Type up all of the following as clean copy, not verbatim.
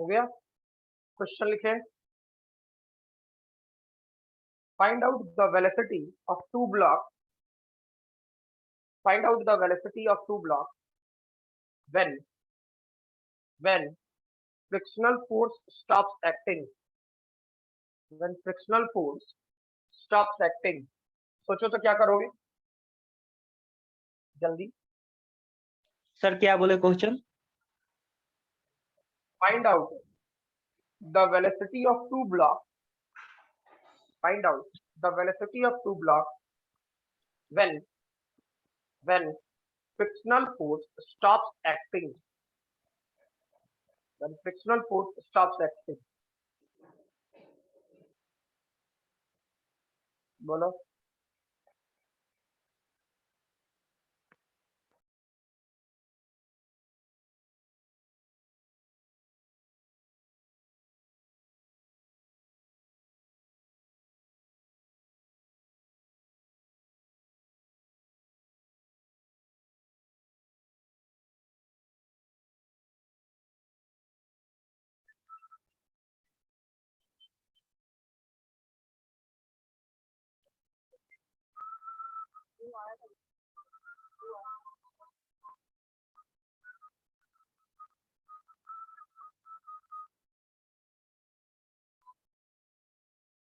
हो गया। क्वेश्चन लिखे, find out the velocity of two block, find out the velocity of two block when frictional force stops acting, when frictional force stops acting। सोचो तो क्या करोगे जल्दी। Sir क्या बोले question? Find out the velocity of two block, find out the velocity of two block when frictional force stops acting, when frictional force stops acting। बोलो।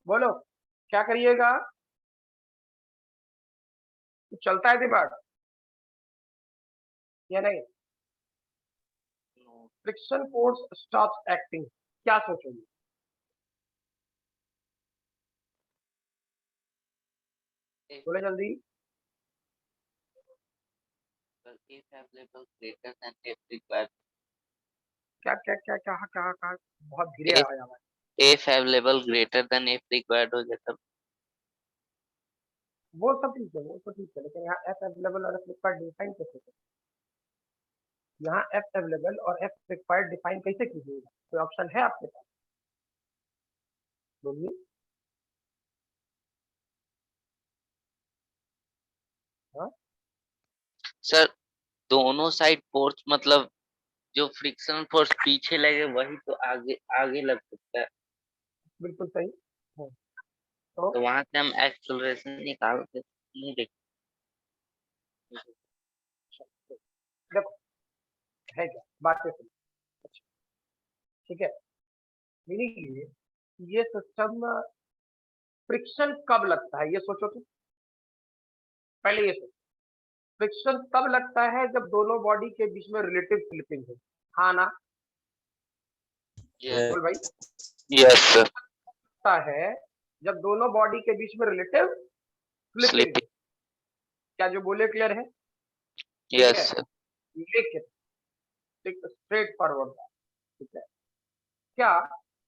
बोलो क्या करिएगा, चलता है दिमाग या नहीं? फ्रिक्शन फोर्स स्टॉप्स एक्टिंग, क्या सोचोगे? बोले जल्दी। क्या क्या क्या क्या कहा कहा, बहुत धीरे आया है। if available greater than if required हो जाता। वो सब ठीक है, वो तो ठीक है, लेकिन यहाँ एफ अवेलेबल और एफ रिक्वायर्ड डिफाइन कैसे करें? यहाँ एफ अवेलेबल और एफ रिक्वायर्ड डिफाइन कैसे कीजिएगा? कोई ऑप्शन है आपके पास? बोलिए। सर दोनों साइड फोर्स, मतलब जो फ्रिक्शन फोर्स पीछे लगे वही तो आगे आगे लग सकता है। बिल्कुल सही। तो वहां से हम एक्सेलरेशन निकाल के नहीं देख। देखो है क्या बात है, ठीक है। मीनिंग ये सिस्टम फ्रिक्शन कब लगता है ये सोचो तो, पहले ये सोचो फ्रिक्शन तब लगता है जब दोनों बॉडी के बीच में रिलेटिव स्लिपिंग हो। हाँ ना? बोल भाई। Yes sir. लगता है जब दोनों बॉडी के बीच में रिलेटिव स्लिपिंग। क्या जो बोले क्लियर है? Yes sir. लेकिन स्ट्रेट फॉरवर्ड, ठीक है, क्या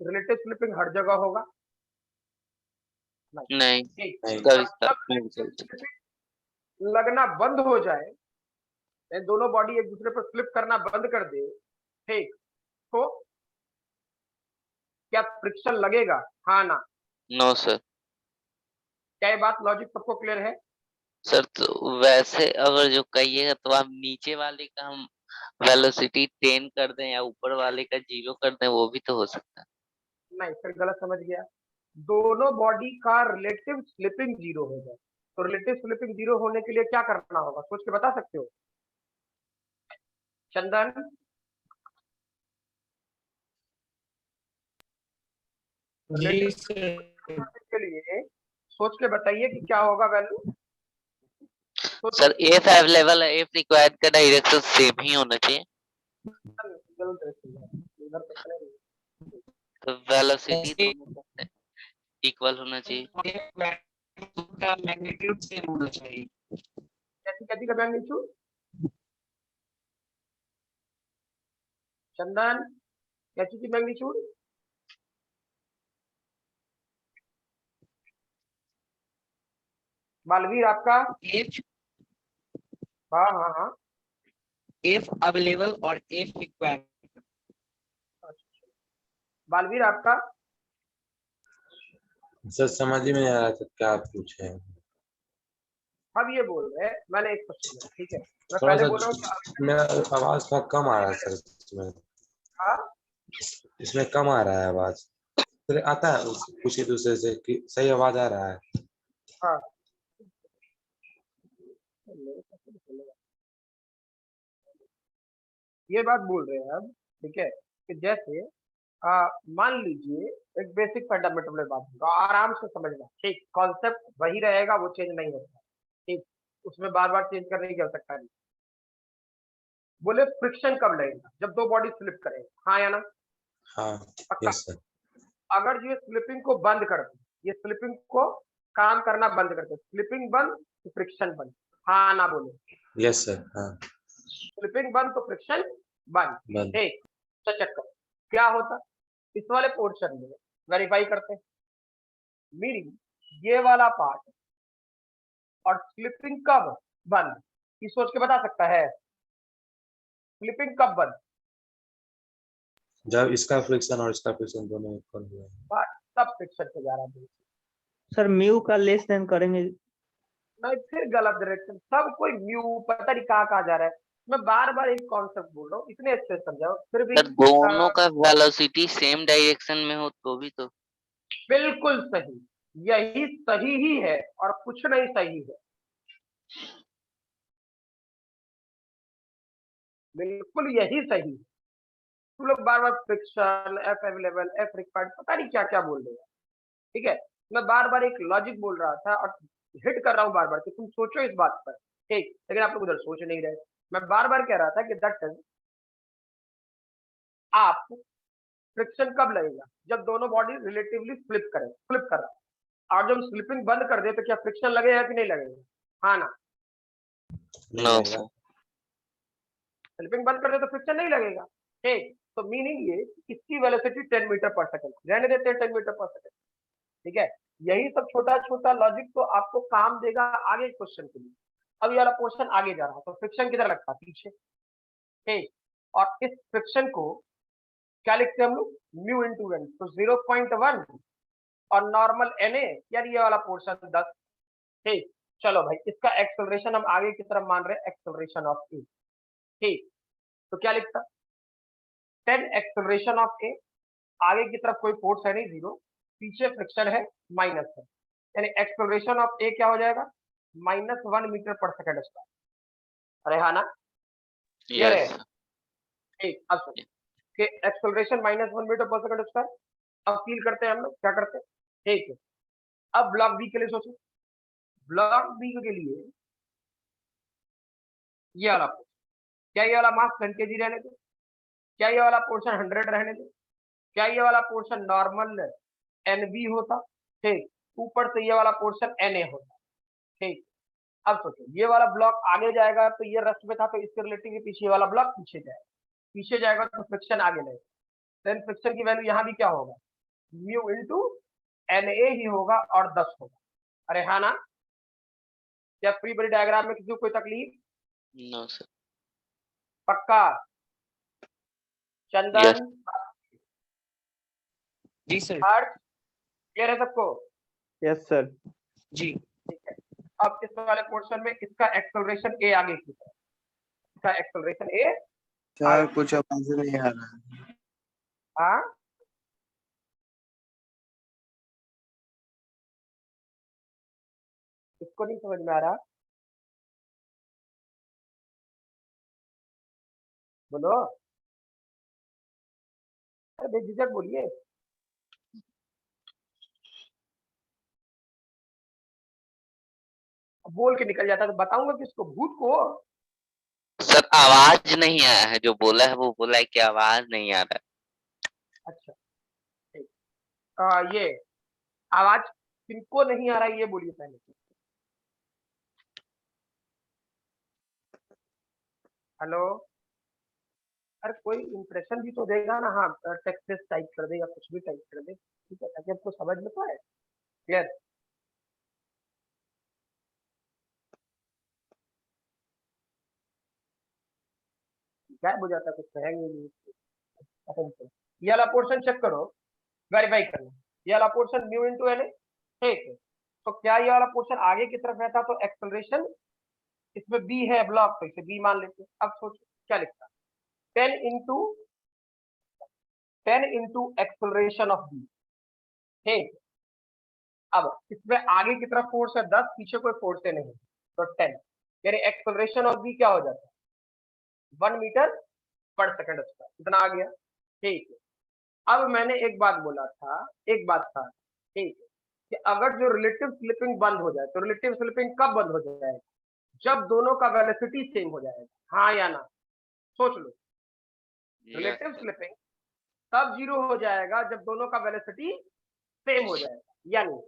रिलेटिव स्लिपिंग हर जगह होगा? नहीं, लगना बंद हो जाए, दोनों बॉडी एक दूसरे पर स्लिप करना बंद कर दे, ठीक, तो क्या फ्रिक्शन लगेगा? हाँ ना? No sir. क्या ये बात लॉजिक सबको क्लियर है? सर तो वैसे अगर जो कहिएगा तो आप नीचे वाले का हम वेलोसिटी 10 कर दें या ऊपर वाले का 0 कर दें, वो भी तो हो सकता है। नहीं, फिर गलत समझ गया। दोनों बॉडी का रिलेटिव स्लिपिंग 0 हो जाए, तो रिलेटिव स्लिपिंग 0 होने के लिए क्या करना होगा? सोच के बता सकते हो चंदन? के लिए सोच के बताइए कि क्या होगा वैल्यू। सर एफ अवेलेबल है, एफ रिक्वायर्ड का डायरेक्शन सेम ही होना चाहिए। तो वेलोसिटी इक्वल होना चाहिए। का मैग्नीट्यूड सेम होना चाहिए। कैसी का मैग्नीट्यूड? चंदन कैसी की मैग्नीट्यूड? बालवीर आपका? एफ, हाँ हाँ हाँ, एफ अवेलेबल और एफ रिक्वायर्ड। बालवीर आपका? सर समझ ही में आ रहा था क्या आप पूछे। अब ये बोल रहे हैं, मैंने एक क्वेश्चन है, ठीक है, मैं थोड़ा पहले सा बोल रहा हूँ मेरा आवाज थोड़ा कम आ रहा है सर इसमें। हाँ इसमें कम आ रहा है आवाज। फिर आता है कुछ ही दूसरे से कि सही आवाज आ रहा है। हाँ ये बात बोल रहे हैं अब, ठीक है, कि जैसे मान लीजिए एक बेसिक फंडामेंटल में बात होगा, आराम से समझना, ठीक, कॉन्सेप्ट वही रहेगा, वो चेंज नहीं होता, ठीक, उसमें बार बार चेंज करने की आवश्यकता नहीं। बोले फ्रिक्शन कब लगेगा? जब दो बॉडी स्लिप करें, हाँ या ना? हाँ, पक्का? Yes sir. अगर ये स्लिपिंग को बंद कर दे, ये स्लिपिंग को काम करना बंद कर दे, स्लिपिंग बंद तो फ्रिक्शन बंद, हाँ ना बोले? Yes sir. हाँ, स्लिपिंग बंद तो फ्रिक्शन बंद, बंद। ठीक। तो चेक करो क्या होता, इस वाले पोर्शन में वेरीफाई करते हैं, मीनिंग ये वाला पार्ट और स्लिपिंग कब बंद, ये सोच के बता सकता है स्लिपिंग कब बंद? जब इसका फ्रिक्शन और इसका फ्रिक्शन दोनों इक्वल हुआ। बस तब फ्रिक्शन से जा रहा है। सर म्यू का लेस देन करेंगे। नहीं, फिर गलत डायरेक्शन, सब कोई म्यू पता नहीं कहाँ जा रहा है। मैं बार बार एक कॉन्सेप्ट बोल रहा हूँ, इतने अच्छे से समझाओ फिर भी। सर दोनों का वेलोसिटी सेम डायरेक्शन में हो तो भी तो। बिल्कुल सही, यही सही ही है और कुछ नहीं सही है, बिल्कुल यही सही है। तुम लोग बार बार friction, F available, F required, पता नहीं क्या क्या बोल रहे हो, ठीक है। मैं बार बार एक लॉजिक बोल रहा था और हिट कर रहा हूँ बार बार कि तुम सोचो इस बात पर, ठीक, लेकिन आप लोग उधर सोच नहीं रहे। मैं बार बार कह रहा था कि दैट इज, आप फ्रिक्शन कब लगेगा? जब दोनों बॉडी रिलेटिवली फ्लिप कर रहा है, और जब स्लिपिंग बंद कर दे तो क्या फ्रिक्शन लगेगा कि नहीं लगेगा? हाँ ना? नहीं नो लगेगा। सर। स्लिपिंग बंद कर दे तो फ्रिक्शन नहीं लगेगा, ठीक। तो मीनिंग ये, इसकी वेलोसिटी 10 मीटर पर सेकंड, रहने देते हैं 10 मीटर पर सेकंड, ठीक है। यही सब छोटा छोटा लॉजिक तो आपको काम देगा आगे क्वेश्चन के लिए। अब ये वाला पोर्शन आगे जा रहा है तो फ्रिक्शन किधर लगता है? पीछे, ठीक। और इस फ्रिक्शन को क्या लिखते हैं हम लोग? म्यू इंटू एन, तो 0.1 और नॉर्मल एन ए, यार ये वाला पोर्शन 10, ठीक। चलो भाई, इसका एक्सेलरेशन हम आगे की तरफ मान रहे हैं, एक्सेलरेशन ऑफ ए, ठीक। तो क्या लिखता? 10 एक्सेलरेशन ऑफ ए, आगे की तरफ कोई फोर्स है नहीं, जीरो, पीछे फ्रिक्शन है, माइनस है, यानी एक्सेलरेशन ऑफ ए क्या हो जाएगा? -1 मीटर पर सेकंड स्क्वायर। अरे हाँ ना? ये रहे, यस। ठीक। अब सुन कि एक्सेलरेशन -1 मीटर पर सेकंड स्क्वायर, अब फील करते हैं हम लोग, क्या करते हैं, ठीक है। अब ब्लॉक बी के लिए सोचो, ब्लॉक बी के लिए ये वाला, क्या ये वाला मास 10 kg रहने दे? क्या ये वाला पोर्शन 100 रहने दे? क्या ये वाला पोर्शन नॉर्मल एनबी होता? ठीक, ऊपर से ये वाला पोर्शन एनए होता, ठीक। अब सोचो ये वाला ब्लॉक आगे जाएगा तो ये रस्ट में था, तो इसके रिलेटिव पीछे वाला ब्लॉक पीछे जाएगा तो फ्रिक्शन आगे लगेगा, देन फ्रिक्शन की वैल्यू यहाँ भी क्या होगा? म्यू इंटू एन ए ही होगा और 10 होगा। अरे हाँ ना? क्या फ्री बॉडी डायग्राम में किसी को कोई तकलीफ? No sir. पक्का? यस। चंदन, जी सर। हर्ष, क्लियर है सबको? Yes sir. जी। ठीक है। अब इस वाले पोर्शन में इसका एक्सेलरेशन ए आगे की तरफ, इसका एक्सेलरेशन ए, सर कुछ आवाज नहीं आ रहा है। हाँ इसको नहीं समझ में आ रहा? बोलो, अरे बेझिझक बोलिए। बोल के निकल जाता तो बताऊंगा किसको? भूत को? सर आवाज नहीं आया है, जो बोला है वो बोला है कि आवाज नहीं आ रहा है। अच्छा, ठीक। ये आवाज किनको नहीं आ रहा है ये बोलिए पहले। हेलो, अरे कोई इंप्रेशन भी तो देगा ना? हाँ, टेक्स्ट टाइप कर दे या कुछ भी टाइप कर दे, ठीक है, ताकि आपको समझ में तो आए। क्लियर? गायब हो जाता है, कुछ कहेंगे नहीं। ये वाला पोर्शन चेक करो, वेरीफाई करना, ये वाला पोर्शन म्यू इंटू एन, ठीक है। तो क्या ये वाला पोर्शन आगे की तरफ रहता तो एक्सेलरेशन, इसमें बी है ब्लॉक, तो इसे बी मान लेते। अब सोचो क्या लिखता, 10 into 10 into acceleration of v, ठीक। अब इसमें आगे की तरफ फोर्स है 10, पीछे कोई फोर्स है नहीं, तो 10, यानी एक्सेलरेशन ऑफ v क्या हो जाता है 1 मीटर पर सेकंड स्क्वायर, कितना आ गया, ठीक है। अब मैंने एक बात बोला था, एक बात था, ठीक है, कि अगर जो रिलेटिव स्लिपिंग बंद हो जाए, तो रिलेटिव स्लिपिंग कब बंद हो जाएगा, जब दोनों का वेलोसिटी सेम हो जाएगा, हाँ या ना, सोच लो। Yes, relative sir. स्लिपिंग तब जीरो हो जाएगा जब दोनों का वेलोसिटी सेम हो जाएगा, यानी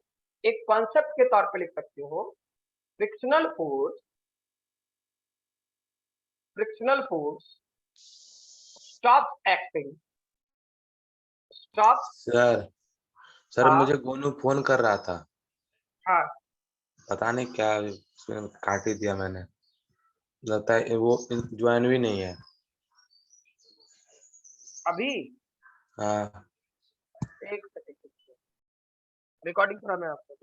एक कॉन्सेप्ट के तौर पे लिख सकते हो, फ्रिक्शनल फोर्स स्टॉप सर हाँ मुझे गोनू फोन कर रहा था, हाँ पता नहीं क्या उसने काट ही दिया, मैंने लगता है वो ज्वाइन भी नहीं है। अभी हाँ एक सेकंड, रिकॉर्डिंग पूरा मैं आपको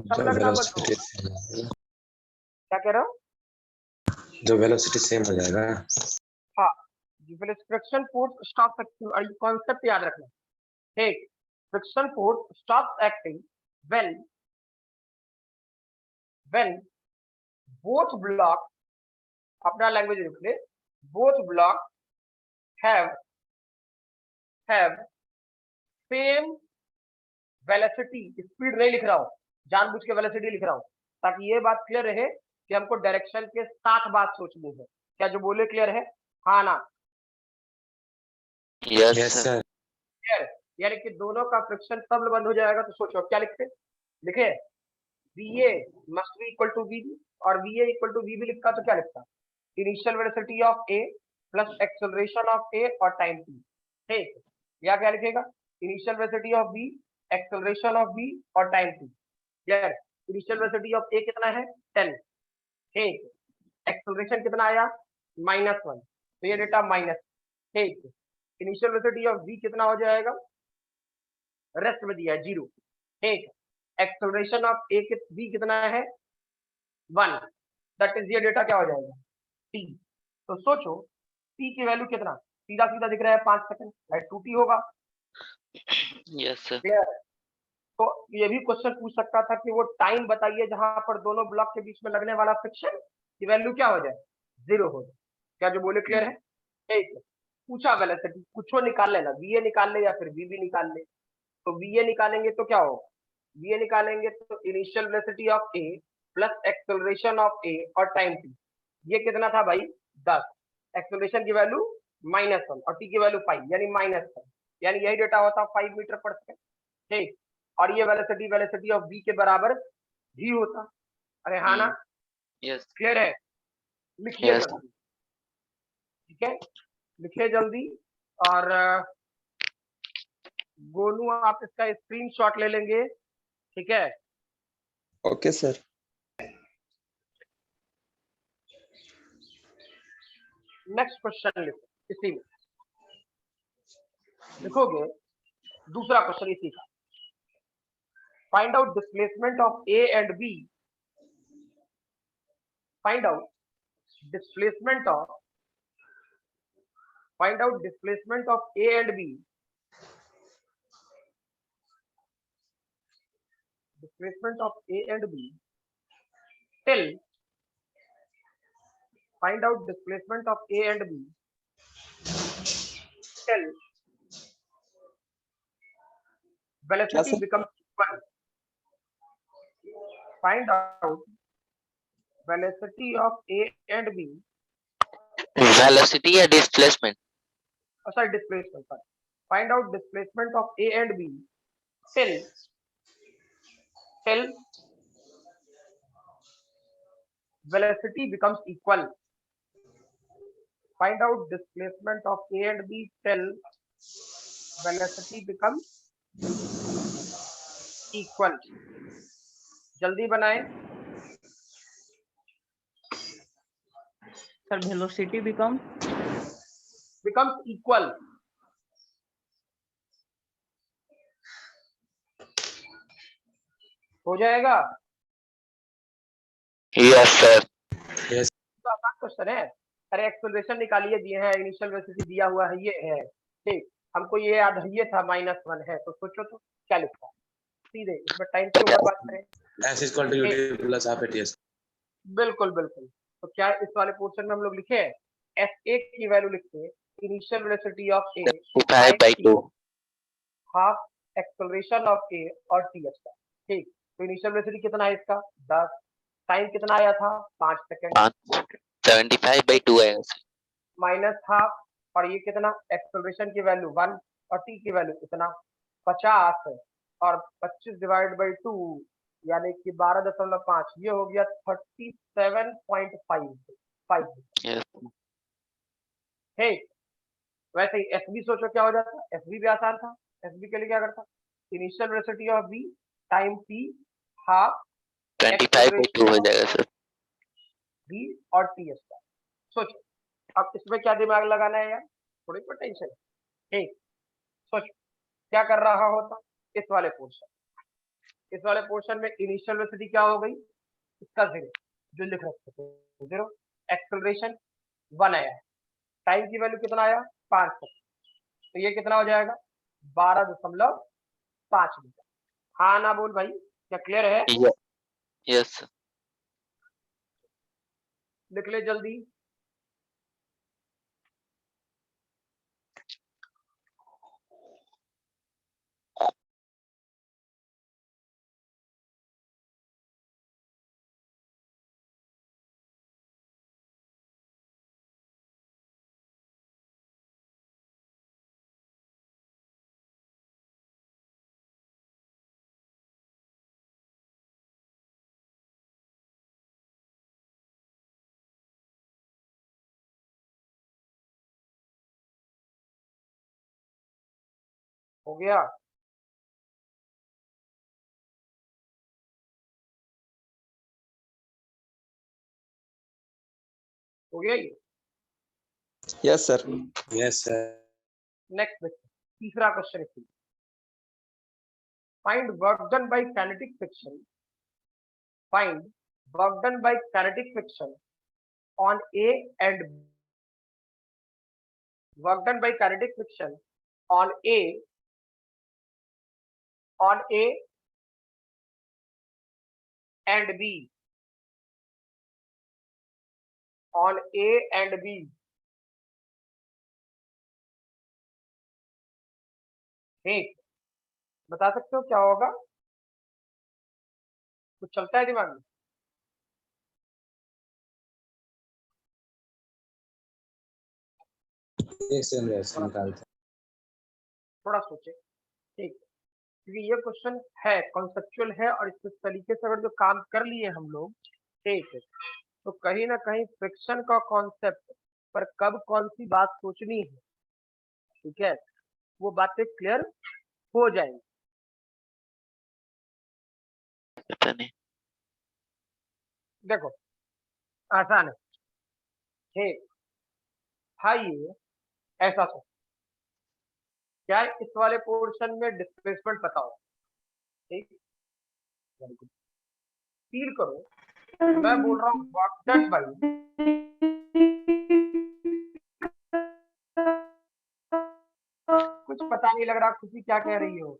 सब जो लगना बंद हो, वेलोसिटी क्या कह रहा हूँ, जो वेलोसिटी सेम हो जाएगा। हाँ friction force stop acting, concept याद रखना, ठीक। Friction force stop acting when both block, अपना लैंग्वेज लिख ले, both block have same velocity, speed नहीं लिख रहा हूँ, जानबूझ के वेलोसिटी लिख रहा हूँ, ताकि ये बात क्लियर रहे कि हमको डायरेक्शन के साथ बात सोचनी है। क्या जो बोले क्लियर है, हाँ ना, Yes, yes sir. Sir. Clear, यानी कि दोनों का फ्रिक्शन तब बंद हो जाएगा, तो सोचो क्या लिखते, लिखे VA must be equal to VB, और VA equal to VB लिखा तो क्या लिखता, initial velocity of A plus acceleration of A और टाइम t, ठीक। या क्या लिखेगा, initial velocity of B, acceleration of B और time t, clear. Initial velocity of A कितना है 10, ठीक। एक्सेलरेशन कितना आया -1, तो ये डेटा माइनस, ठीक। इनिशियल वेलोसिटी ऑफ B कितना हो जाएगा, रेस्ट में दिया है 0, ठीक। एक्सेलरेशन ऑफ A B कितना है 1, दैट इज ये डेटा क्या हो जाएगा t। तो सोचो t की वैल्यू कितना, सीधा सीधा दिख रहा है 5 सेकंड, राइट 2t होगा, Yes, sir. क्लियर। तो ये भी क्वेश्चन पूछ सकता था कि वो टाइम बताइए जहां पर दोनों ब्लॉक के बीच में लगने वाला फ्रिक्शन की वैल्यू क्या हो जाए 0 हो जाए, क्या जो बोले क्लियर है, ठीक है। पूछा वेलोसिटी, कुछ निकाल लेना, VA निकाल ले या फिर VB निकाल ले, तो VA निकालेंगे तो क्या होगा, VA निकालेंगे तो initial velocity of A plus acceleration of A और टाइम t, ये कितना था भाई 10, एक्सेलरेशन की वैल्यू -1 और t की वैल्यू 5, यानी -1, यानी यही डेटा होता 5 मीटर पर सेकंड, ठीक। और ये वेलोसिटी ऑफ v के बराबर ही होता, अरे हाँ ना, Yes. क्लियर है, लिखिए Yes. जल्दी, ठीक है, लिखिए जल्दी। और गोनू आप इसका स्क्रीनशॉट ले लेंगे, ठीक है। Okay sir. नेक्स्ट क्वेश्चन लिखो, इसी में लिखोगे दूसरा क्वेश्चन इसी का, find out displacement of A and B, find out displacement of A and B, displacement of A and B till, find out displacement of A and B till velocity becomes equal, find out velocity of A and B, Velocity या displacement? sorry displacement, sorry, find out displacement of A and B till velocity becomes equal, find out displacement of A and B till velocity becomes equal, जल्दी बनाए sir velocity becomes equal, हो जाएगा, Yes, sir. तो आसान question है, अरे acceleration निकालिए, दिए हैं इनिशियल वेलोसिटी दिया हुआ है, ये है ठीक, हमको ये याद है ये था -1 है, तो सोचो तो क्या लिखा है सीधे इसमें, टाइम के ऊपर बात करें। S is equal to UT plus half ATS. बिल्कुल बिल्कुल, तो क्या इस वाले पोर्शन में हम लोग लिखे हैं F1 की वैल्यू लिखते हैं initial velocity of A 5/2 half acceleration of A और TH का, ठीक। तो इनिशियल वेलोसिटी कितना है इसका 10, टाइम कितना आया था 5 सेकंड, 75/2 आएगा सर। माइनस हाफ, और ये कितना एक्सेलरेशन की वैल्यू 1 और टी की वैल्यू कितना 50 है, और 25 डिवाइड बाई 2 यानी कि 12.5, ये हो गया 37.5 Yes. ठीक। वैसे ही एस बी सोचो क्या हो जाता, एस बी भी आसान था, एस बी के लिए क्या करता, initial velocity of B time T half 25/2 हो जाएगा सर। बी और टी एस का। सोचो अब इसमें क्या दिमाग लगाना है यार, थोड़ी सी टेंशन, ठीक। सोचो क्या कर रहा होता, इस वाले पोर्शन में इनिशियल वेलोसिटी क्या हो गई, इसका 0 जो लिख रखे थे 0, एक्सेलरेशन 1 आया, टाइम की वैल्यू कितना आया 5 सेकंड, तो ये कितना हो जाएगा 12.5 मीटर। हाँ ना बोल भाई, क्या क्लियर है? Yes sir. लिख ले जल्दी। हो गया? हो गया ये? Yes, sir. Yes, sir. Next तीसरा क्वेश्चन है, find work done by kinetic friction, find work done by kinetic friction on A and work done by kinetic friction on A and B, on A and B, ठीक। बता सकते हो क्या होगा, कुछ चलता है दिमाग में? एक सेकंड ऐसे निकालते हैं। थोड़ा सोचे, ठीक, क्योंकि ये क्वेश्चन है कॉन्सेप्चुअल है, और इस तरीके से अगर जो काम कर लिए हम लोग, ठीक है, तो कहीं ना कहीं फ्रिक्शन का कॉन्सेप्ट पर कब कौन सी बात सोचनी है, ठीक है, वो बातें क्लियर हो जाएंगी। पता नहीं। देखो आसान है, ठीक, हाँ ये ऐसा सोच, क्या इस वाले पोर्शन में डिस्प्लेसमेंट पता हो, ठीक, वेरी गुड, फील करो मैं बोल रहा हूँ वर्क डन बाय, कुछ पता नहीं लग रहा खुशी क्या कह रही हो,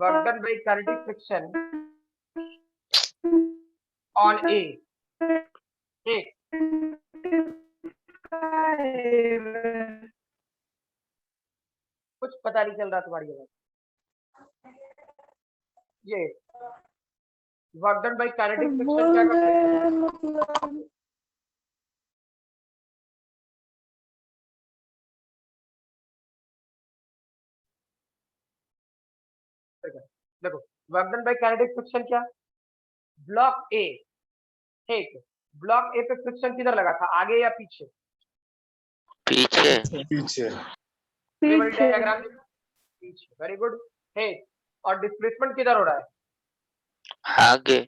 work done by kinetic friction on A, ठीक, कुछ पता नहीं चल रहा तुम्हारी बात, ये work done by kinetic friction क्या करते हैं, देखो work done by kinetic friction क्या, ब्लॉक ए, ठीक, ब्लॉक ए पे फ्रिक्शन किधर लगा था, आगे या पीछे, पीछे। डायग्राम पीछे, वेरी गुड, ठीक, और डिस्प्लेसमेंट किधर हो रहा है, आगे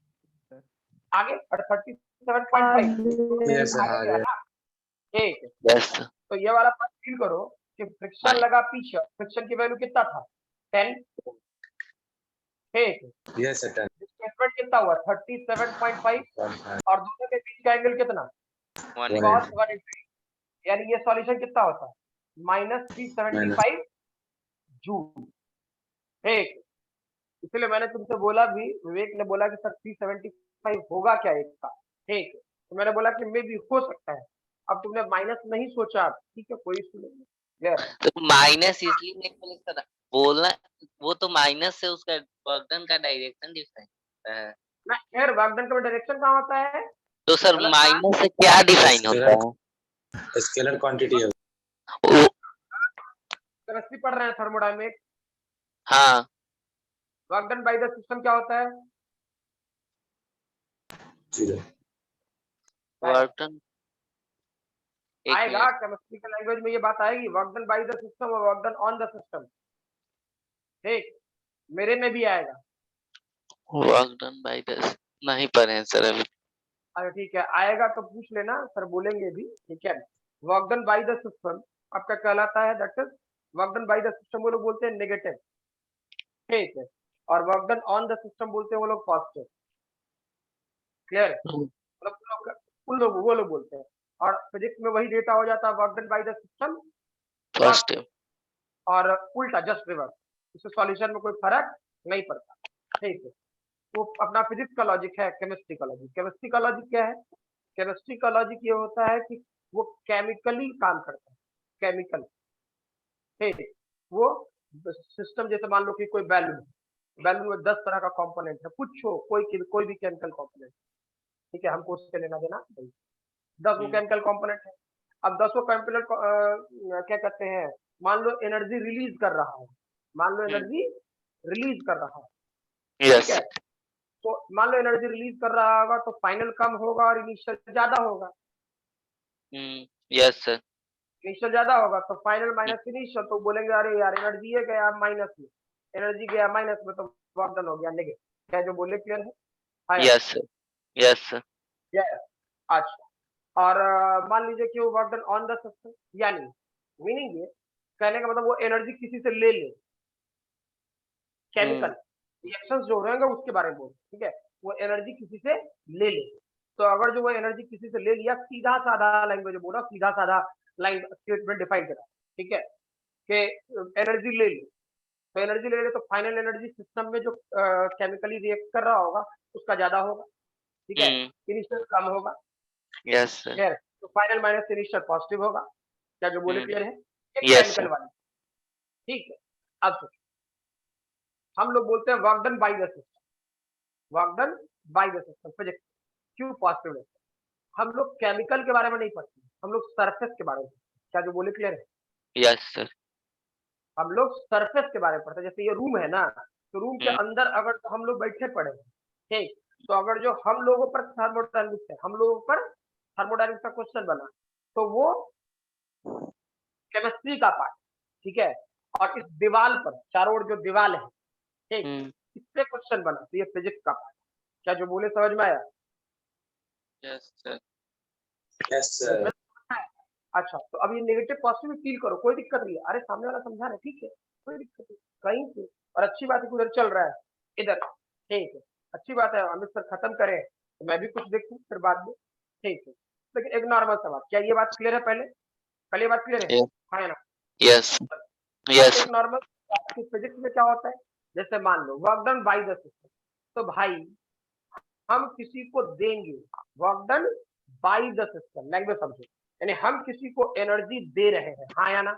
आगे, और 37.5 Yes, sir, आगे गया आगे। ना, ठीक, यस तो ये वाला पार्ट फील करो कि फ्रिक्शन लगा पीछे, फ्रिक्शन की वैल्यू कितना था 10, ठीक, Yes, sir. डिस्प्लेसमेंट कितना हुआ 37.5, और दोनों के बीच का एंगल कितना 180 cos 180, यानी ये सॉल्यूशन कितना होता है -375 जूल। ठीक, इसलिए मैंने तुमसे बोला भी, विवेक ने बोला कि सर 375 होगा क्या एक का। ठीक, तो मैंने बोला कि मे भी हो सकता है। अब तुमने माइनस नहीं सोचा, ठीक है कोई इशू नहीं है। तो माइनस इसलिए नहीं बोल सकता बोलना, वो तो माइनस से उसका वर्क डन का डायरेक्शन डिफाइन है। ना यार, वर्क डन का डायरेक्शन कहाँ होता है? तो सर मतलब माइनस से क्या डिफाइन होता है? स्केलर क्वांटिटी है। वो केमिस्ट्री पढ़ रहे हैं, थर्मोडायनेमिक्स। हाँ work done by the system क्या होता है? जीरो। वर्क डन आएगा केमिस्ट्री के लैंग्वेज में ये बात आएगी, work done by the system और work done on the system. ठीक, मेरे में भी आएगा। वर्क डन बाय द नहीं पढ़े हैं सर अभी। अरे ठीक है, आएगा तो पूछ लेना, सर बोलेंगे भी। ठीक है, work done by the system आपका कहलाता है, that is work done by the system वो लोग बोलते हैं नेगेटिव। ठीक है, और work done on the system बोलते हैं वो लोग पॉजिटिव। क्लियर है? मतलब वो लोग बोलते हैं। और फिजिक्स में वही डेटा हो जाता है, work done by the system positive और उल्टा जस्ट रिवर्स। इससे सॉल्यूशन में कोई फर्क नहीं पड़ता। ठीक है, वो अपना फिजिक्स का लॉजिक है, केमिस्ट्री का लॉजिक। केमिस्ट्री का लॉजिक क्या है? केमिस्ट्री का लॉजिक ये होता है कि वो केमिकली काम करता है, केमिकल। ठीक, वो सिस्टम जैसे मान लो कि कोई बैलून, बैलून में 10 तरह का कंपोनेंट है, कुछ हो कोई भी केमिकल कंपोनेंट। ठीक है, हमको उससे लेना देना नहीं। 10 वो केमिकल कंपोनेंट है। अब 10 केमिकल क्या कहते हैं, मान लो एनर्जी रिलीज कर रहा है, मान लो एनर्जी रिलीज कर रहा है। ठीक यस है, तो मान लो एनर्जी रिलीज कर रहा होगा तो फाइनल कम होगा और इनिशियल ज्यादा होगा। यस सर इनिशियल ज्यादा होगा तो फाइनल माइनस इनिशियल, तो बोलेंगे अरे यार एनर्जी ये गया माइनस में, एनर्जी गया माइनस में, तो वर्क डन हो गया नेगेटिव। क्या जो बोले क्लियर है? हाँ यस सर यस सर यार। अच्छा, और मान लीजिए कि वो work done on the system, यानी मीनिंग ये कहने का मतलब वो एनर्जी किसी से ले ले, केमिकल रिएक्शंस जो रहेंगे उसके बारे में बोल। ठीक है, वो एनर्जी किसी से ले ले, तो अगर जो वो एनर्जी किसी से ले लिया, सीधा साधा लैंग्वेज बोला, सीधा साधा लाइन स्टेटमेंट डिफाइन करा। ठीक है, कि एनर्जी ले ले, तो एनर्जी ले ले तो फाइनल एनर्जी सिस्टम में जो केमिकली रिएक्ट कर रहा होगा उसका ज्यादा होगा। ठीक है, इनिशियल कम होगा। Yes sir clear? तो फाइनल माइनस इनिशियल पॉजिटिव होगा। क्या जो बोले क्लियर है? एक Yes, केमिकल sir. वाली। ठीक है, अब सोचो, हम लोग बोलते हैं work done by the system, work done by the system physics. क्यों पॉजिटिव है? हम लोग केमिकल के बारे में नहीं पढ़ते, हम लोग सरफेस के बारे में। क्या जो बोले क्लियर है? यस सर हम लोग सरफेस के बारे में पढ़ते हैं। जैसे ये रूम है ना, तो रूम के अंदर अगर हम लोग बैठे पड़े हैं, ठीक, तो अगर जो हम लोगों पर थर्मोडायनेमिक्स है, हम लोगों पर थर्मोडायनेमिक्स का क्वेश्चन बना, तो वो केमिस्ट्री का पार्ट। ठीक है, और इस दीवार पर चारों ओर जो दीवार है, ठीक, इससे क्वेश्चन बना, तो ये फिजिक्स का पार्ट। क्या जो बोले समझ में आया? Yes sir yes sir. अच्छा, तो अब ये नेगेटिव पॉजिटिव फील करो, कोई दिक्कत नहीं है। अरे सामने वाला समझा रहा है, ठीक है, कोई दिक्कत नहीं कहीं से। और अच्छी बात है कि उधर चल रहा है, इधर। ठीक है, अच्छी बात है। अमित सर खत्म करें तो मैं भी कुछ देखूं फिर बाद में। ठीक है, लेकिन एक नॉर्मल सवाल, क्या ये बात क्लियर है? पहले ये बात क्लियर है? हाँ ना? यस अब यस एक नॉर्मल फिजिक्स में क्या होता है, जैसे मान लो work done by the system, तो भाई हम किसी को देंगे work done by the system, language समझो, यानी हम किसी को एनर्जी दे रहे हैं। हाँ या ना?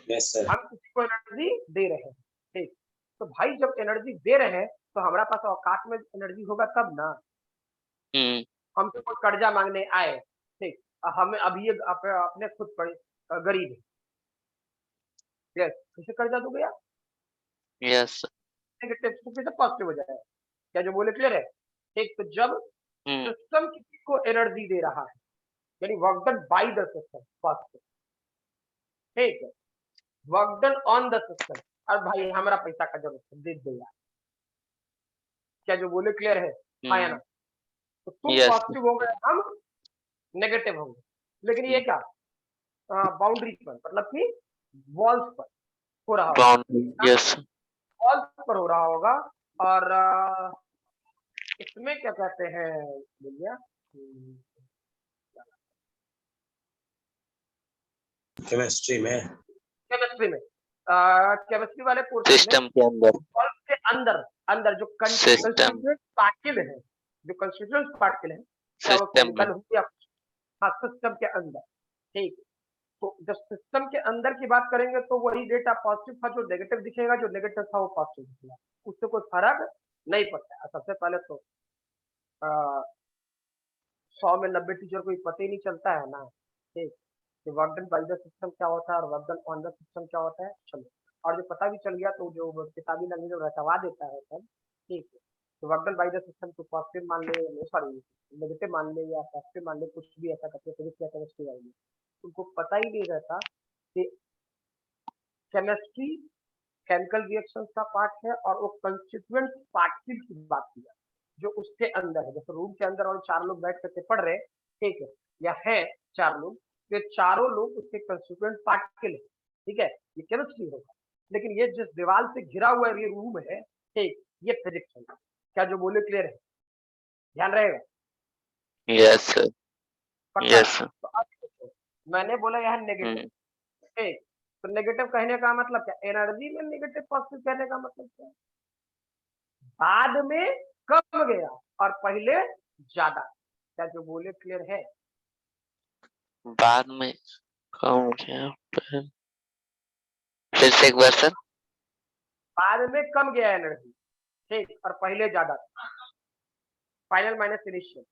Yes sir. हम किसी को एनर्जी दे रहे हैं। ठीक, तो भाई जब एनर्जी दे रहे हैं तो हमारा पास औकात में एनर्जी होगा तब ना। हमसे कोई कर्जा मांगने आए, ठीक, हमें अभी अपने खुद पर गरीब है, किसे कर्जा दोगे यार? यस नेगेटिव तो कैसे पॉजिटिव हो जाए? क्या जो बोले क्लियर है? ठीक, तो जब सिस्टम किसी को एनर्जी दे रहा है, यानी work done by the system positive. ठीक है, work done on the system, और भाई हमारा पैसा का जरूरत है, दे दो यार। क्या जो बोले क्लियर है? हाँ या ना? तो तुम Yes. पॉजिटिव हो गए, हम नेगेटिव हो गए। लेकिन ये क्या बाउंड्री पर, मतलब कि वॉल्स पर हो रहा होगा, यस वॉल्स पर हो रहा होगा। और इसमें क्या कहते हैं भैया, केमिस्ट्री में केमिस्ट्री में, केमिस्ट्री वाले पोर्शन में सिस्टम के अंदर और के अंदर अंदर जो सिस्टम कंस्टिट्यूएंट पार्टिकल है, जो कंस्टिट्यूएंट पार्टिकल है, चाहे वो सिस्टम केमिकल में हो या हाँ सिस्टम के अंदर, ठीक। तो जब सिस्टम के अंदर की बात करेंगे तो वही डेटा पॉजिटिव था जो नेगेटिव दिखेगा, जो नेगेटिव था वो पॉजिटिव दिखेगा, उससे कोई फर्क नहीं पड़ता है। सबसे पहले तो 100 में 90 टीचर को ये पता ही नहीं चलता है ना, ठीक, कि work done by the system क्या होता है और work done on the system क्या होता है। चलो, और जो पता भी चल गया तो जो किताबी लैंग्वेज में रटवा देता है सब, ठीक है। तो work done by the system को पॉजिटिव मान ले, सॉरी नेगेटिव मान ले या पॉजिटिव मान ले, कुछ भी ऐसा करते फिजिक्स या केमिस्ट्री वाले, उनको पता ही नहीं रहता कि केमिस्ट्री केमिकल रिएक्शन का पार्ट है और वो कंस्टिट्यूएंट पार्टिकल की बात किया जो उसके अंदर है। जैसे रूम के अंदर और 4 लोग बैठ करके पढ़ रहे, ठीक है, या है 4 लोग, ये चारों लोग उसके कंस्टिट्यूएंट पार्टिकल है, ठीक है, ये केमिस्ट्री होगा। लेकिन ये जिस दीवार से घिरा हुआ ये रूम है, ठीक, ये फिजिक्स है। क्या जो बोले क्लियर है? ध्यान रहेगा? यस सर पक्का? यस सर तो अब देखो, मैंने बोला यहाँ नेगेटिव, ठीक, तो नेगेटिव कहने का मतलब क्या? एनर्जी में नेगेटिव पॉजिटिव कहने का मतलब क्या? बाद में कम गया और पहले ज्यादा। क्या जो बोले क्लियर है? बाद में कम गया फिर से एक बार सर। बाद में कम गया एनर्जी, ठीक, और पहले ज्यादा। Final minus initial.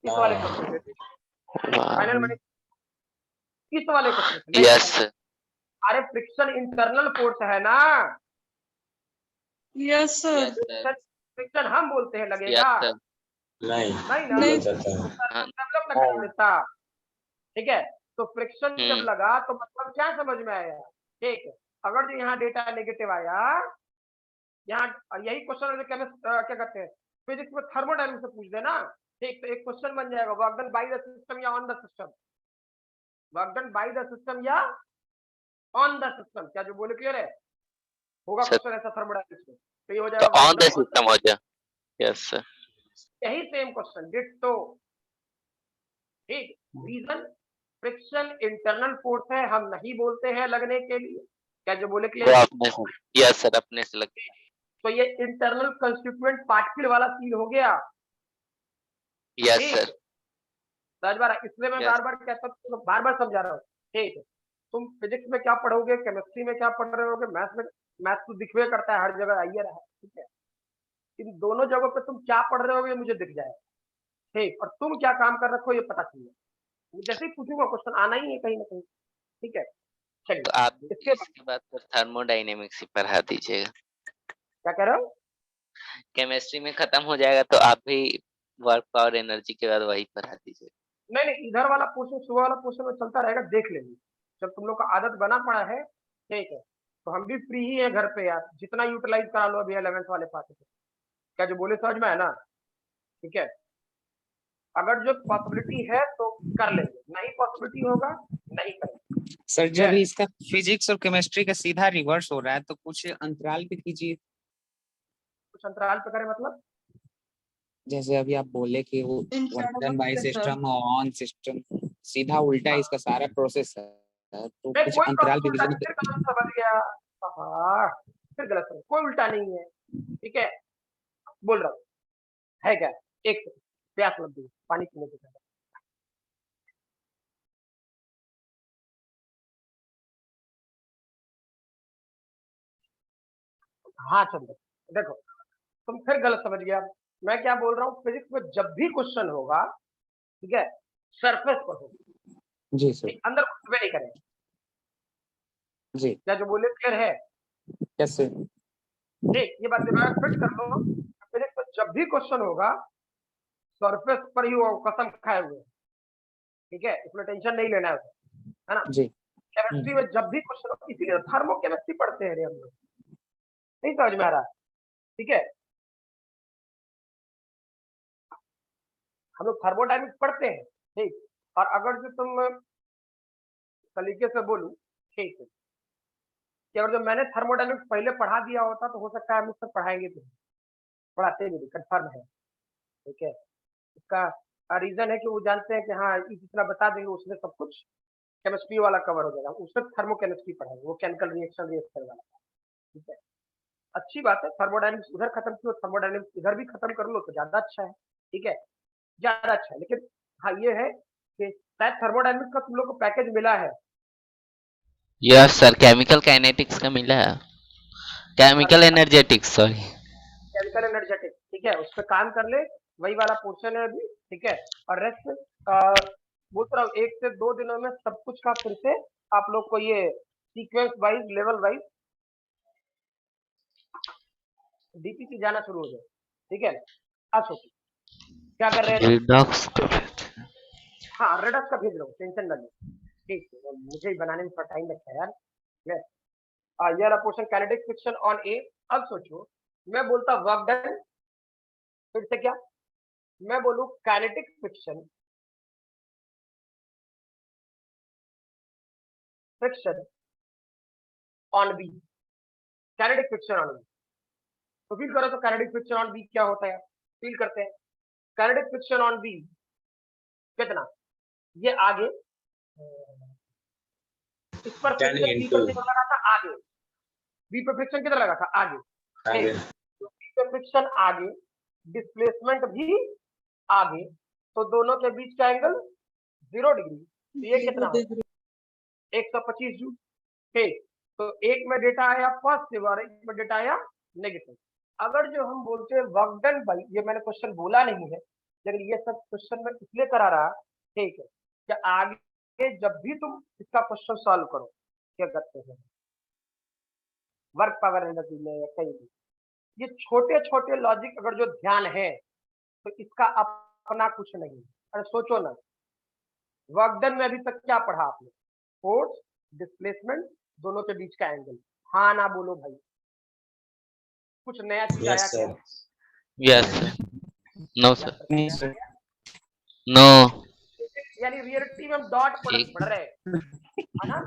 इस वाले क्वेश्चन में फाइनल माइनस इस वाले क्वेश्चन में यस सर अरे फ्रिक्शन इंटरनल फोर्स है ना, यस सर। फ्रिक्शन हम बोलते हैं लगेगा, यस सर नहीं नहीं ना, नहीं। जाता है। डेवलप ना कर देता, ठीक है। तो फ्रिक्शन जब लगा तो मतलब क्या समझ में आया, ठीक है। अगर जो यहाँ डेटा नेगेटिव आया, यहाँ यही क्वेश्चन क्या कहते हैं फिजिक्स में थर्मोडायनामिक्स से पूछ देना, ठीक, तो एक क्वेश्चन बन जाएगा, work done by the system या on the system, work done by the system या ऑन द सिस्टम। क्या जो बोले क्लियर है? होगा सर क्वेश्चन ऐसा थर्मोडायनामिक्स में, तो ये हो तो जाएगा on the work done system हो जाए। यस सर यही सेम क्वेश्चन डिट्टो, ठीक। रीजन फ्रिक्शन इंटरनल फोर्स है, हम नहीं बोलते हैं लगने के लिए। क्या जो बोले वो क्लियर? अपने से यस सर अपने से लग तो ये इंटरनल कंस्टिट्यूएंट पार्टिकल वाला सीन हो गया, यस ठीक। सर समझ बार इसलिए मैं यस बार बार कहता हूँ, बार बार समझा रहा हूँ, ठीक है। तुम फिजिक्स में क्या पढ़ोगे, केमिस्ट्री में क्या पढ़ रहे होगे, मैथ्स में, मैथ्स तो दिखवे करता है हर जगह आइए रहा है, ठीक है। इन दोनों जगहों पे तुम क्या पढ़ रहे होगे मुझे दिख जाएगा, ठीक, और तुम क्या काम कर रखो ये पता चलिए। जैसे ही पूछूंगा क्वेश्चन आना ही है कहीं ना कहीं, ठीक है। तो आप चलिए इसके बाद इसके बाद फिर थर्मोडायनेमिक्स ही पढ़ा दीजिएगा। क्या कह रहे हो? केमिस्ट्री में खत्म हो जाएगा तो आप भी वर्क पावर एनर्जी के बाद वही पढ़ा दीजिएगा। नहीं नहीं, इधर वाला पोर्शन सुबह वाला पोर्शन में चलता रहेगा, देख लेंगे जब तुम लोग का आदत बना पड़ा है, ठीक है। तो हम भी फ्री ही है घर पे यार, जितना यूटिलाइज करा लो अभी 11th वाले पार्ट से। क्या जो बोले समझ में है ना, ठीक है। अगर जो पॉसिबिलिटी है तो कर लेंगे, नहीं पॉसिबिलिटी होगा नहीं करेंगे। सर जब इसका फिजिक्स और केमिस्ट्री का सीधा रिवर्स हो रहा है तो कुछ अंतराल पे कीजिए। कुछ अंतराल पे करें मतलब? जैसे अभी आप बोले कि वो वर्क डन बाय सिस्टम और ऑन सिस्टम, सीधा उल्टा इसका सारा प्रोसेस है, तो नहीं कुछ कोई अंतराल प्रोसेस पे उल्टा कीजिए नहीं, फिर गलत समझ गया। हाँ फिर गलत समझ, कोई उल्टा नहीं है, ठीक है। बोल रहा हूँ है क्या, एक सेकंड, प्यास लग गई, पानी पीने के लिए। हाँ चंद्र, देखो तुम फिर गलत समझ गया। मैं क्या बोल रहा हूँ, फिजिक्स में जब भी क्वेश्चन होगा, ठीक है, सरफेस पर होगा, जी सर। अंदर कुछ भी नहीं करेंगे। जी क्या जो बोले क्लियर है? Yes sir. ठीक, ये बात दिमाग में फिट कर लो। फिजिक्स में जब भी क्वेश्चन होगा सरफेस पर ही वो कसम खाए हुए, ठीक है, इसमें टेंशन नहीं लेना है ना। जी केमिस्ट्री में जब भी क्वेश्चन हो, इसीलिए थर्मो केमिस्ट्री पढ़ते हैं रे हम लोग, नहीं समझ में आ रहा, ठीक है। हम लोग थर्मोडायनेमिक्स पढ़ते हैं, ठीक। और अगर जो तुम तरीके से बोलूं, ठीक है, कि अगर जो मैंने थर्मोडायनेमिक्स पहले पढ़ा दिया होता तो हो सकता है हम उससे पढ़ाएंगे तो पढ़ाते भी कंफर्म है। ठीक है, इसका रीजन है कि वो जानते हैं कि हाँ ये जितना बता देंगे उसमें सब कुछ केमिस्ट्री वाला कवर हो जाएगा, उसमें थर्मोकेमिस्ट्री पढ़ेंगे, वो केमिकल रिएक्शन रिएक्टर वाला। ठीक है, अच्छी बात है, थर्मोडायनेमिक्स उधर खत्म किया, थर्मोडायनेमिक्स इधर भी खत्म कर लो तो ज्यादा अच्छा है। ठीक है, ज्यादा अच्छा है। लेकिन हाँ ये है कि शायद थर्मोडायनेमिक्स का तुम लोग को पैकेज मिला है। यस सर, केमिकल काइनेटिक्स का मिला है, chemical energetics sorry. Chemical energetics, ठीक है, उस पर काम कर ले, वही वाला पोर्शन है अभी। ठीक है, और रेस्ट बोलता रहा हूँ 1 से 2 दिनों में सब कुछ का फिर से आप लोग को ये sequence wise level wise DPC जाना शुरू हो जाए। ठीक है, अब सोचिए क्या कर रहे हैं। रिडॉक्स हाँ रेडक्स का भेज रहा हूँ, टेंशन ना लो। ठीक है, मुझे ही बनाने में थोड़ा टाइम लगता है यार। यस, ये रहा पोर्शन काइनेटिक फ्रिक्शन ऑन ए। अब सोचो मैं बोलता वर्क डन, फिर से क्या मैं बोलूं kinetic friction on B, kinetic friction on B. तो फील करो तो काइनेटिक फ्रिक्शन ऑन बी क्या होता है, फील करते हैं। काइनेटिक फ्रिक्शन ऑन बी कितना, ये आगे इस पर फ्रिक्शन बी पर कितना लगा था, आगे बी पर फ्रिक्शन कितना लगा था, आगे। आगे तो बी पर फ्रिक्शन आगे, डिस्प्लेसमेंट भी आगे, तो दोनों के बीच का एंगल 0 डिग्री। तो ये कितना होगा 125 जूल। ठीक, तो एक में डेटा आया पॉजिटिव और एक में डेटा आया नेगेटिव। अगर जो हम बोलते हैं वर्क डन बाई, ये मैंने क्वेश्चन बोला नहीं है लेकिन ये सब क्वेश्चन में इसलिए करा रहा। ठीक है, कि आगे जब भी तुम इसका क्वेश्चन सॉल्व करो क्या करते हैं वर्क पावर एनर्जी में या कहीं भी, ये छोटे छोटे लॉजिक अगर जो ध्यान है तो इसका अपना कुछ नहीं। अरे सोचो ना, वर्क डन में अभी तक क्या पढ़ा आपने, फोर्स डिस्प्लेसमेंट दोनों के बीच का एंगल। हाँ ना बोलो भाई, कुछ नया चीज आया यस क्या? सर। यस नो सर, नहीं सर, नो। यानी रियलिटी में हम डॉट प्रोडक्ट ठीक। पढ़ रहे हैं, है ना।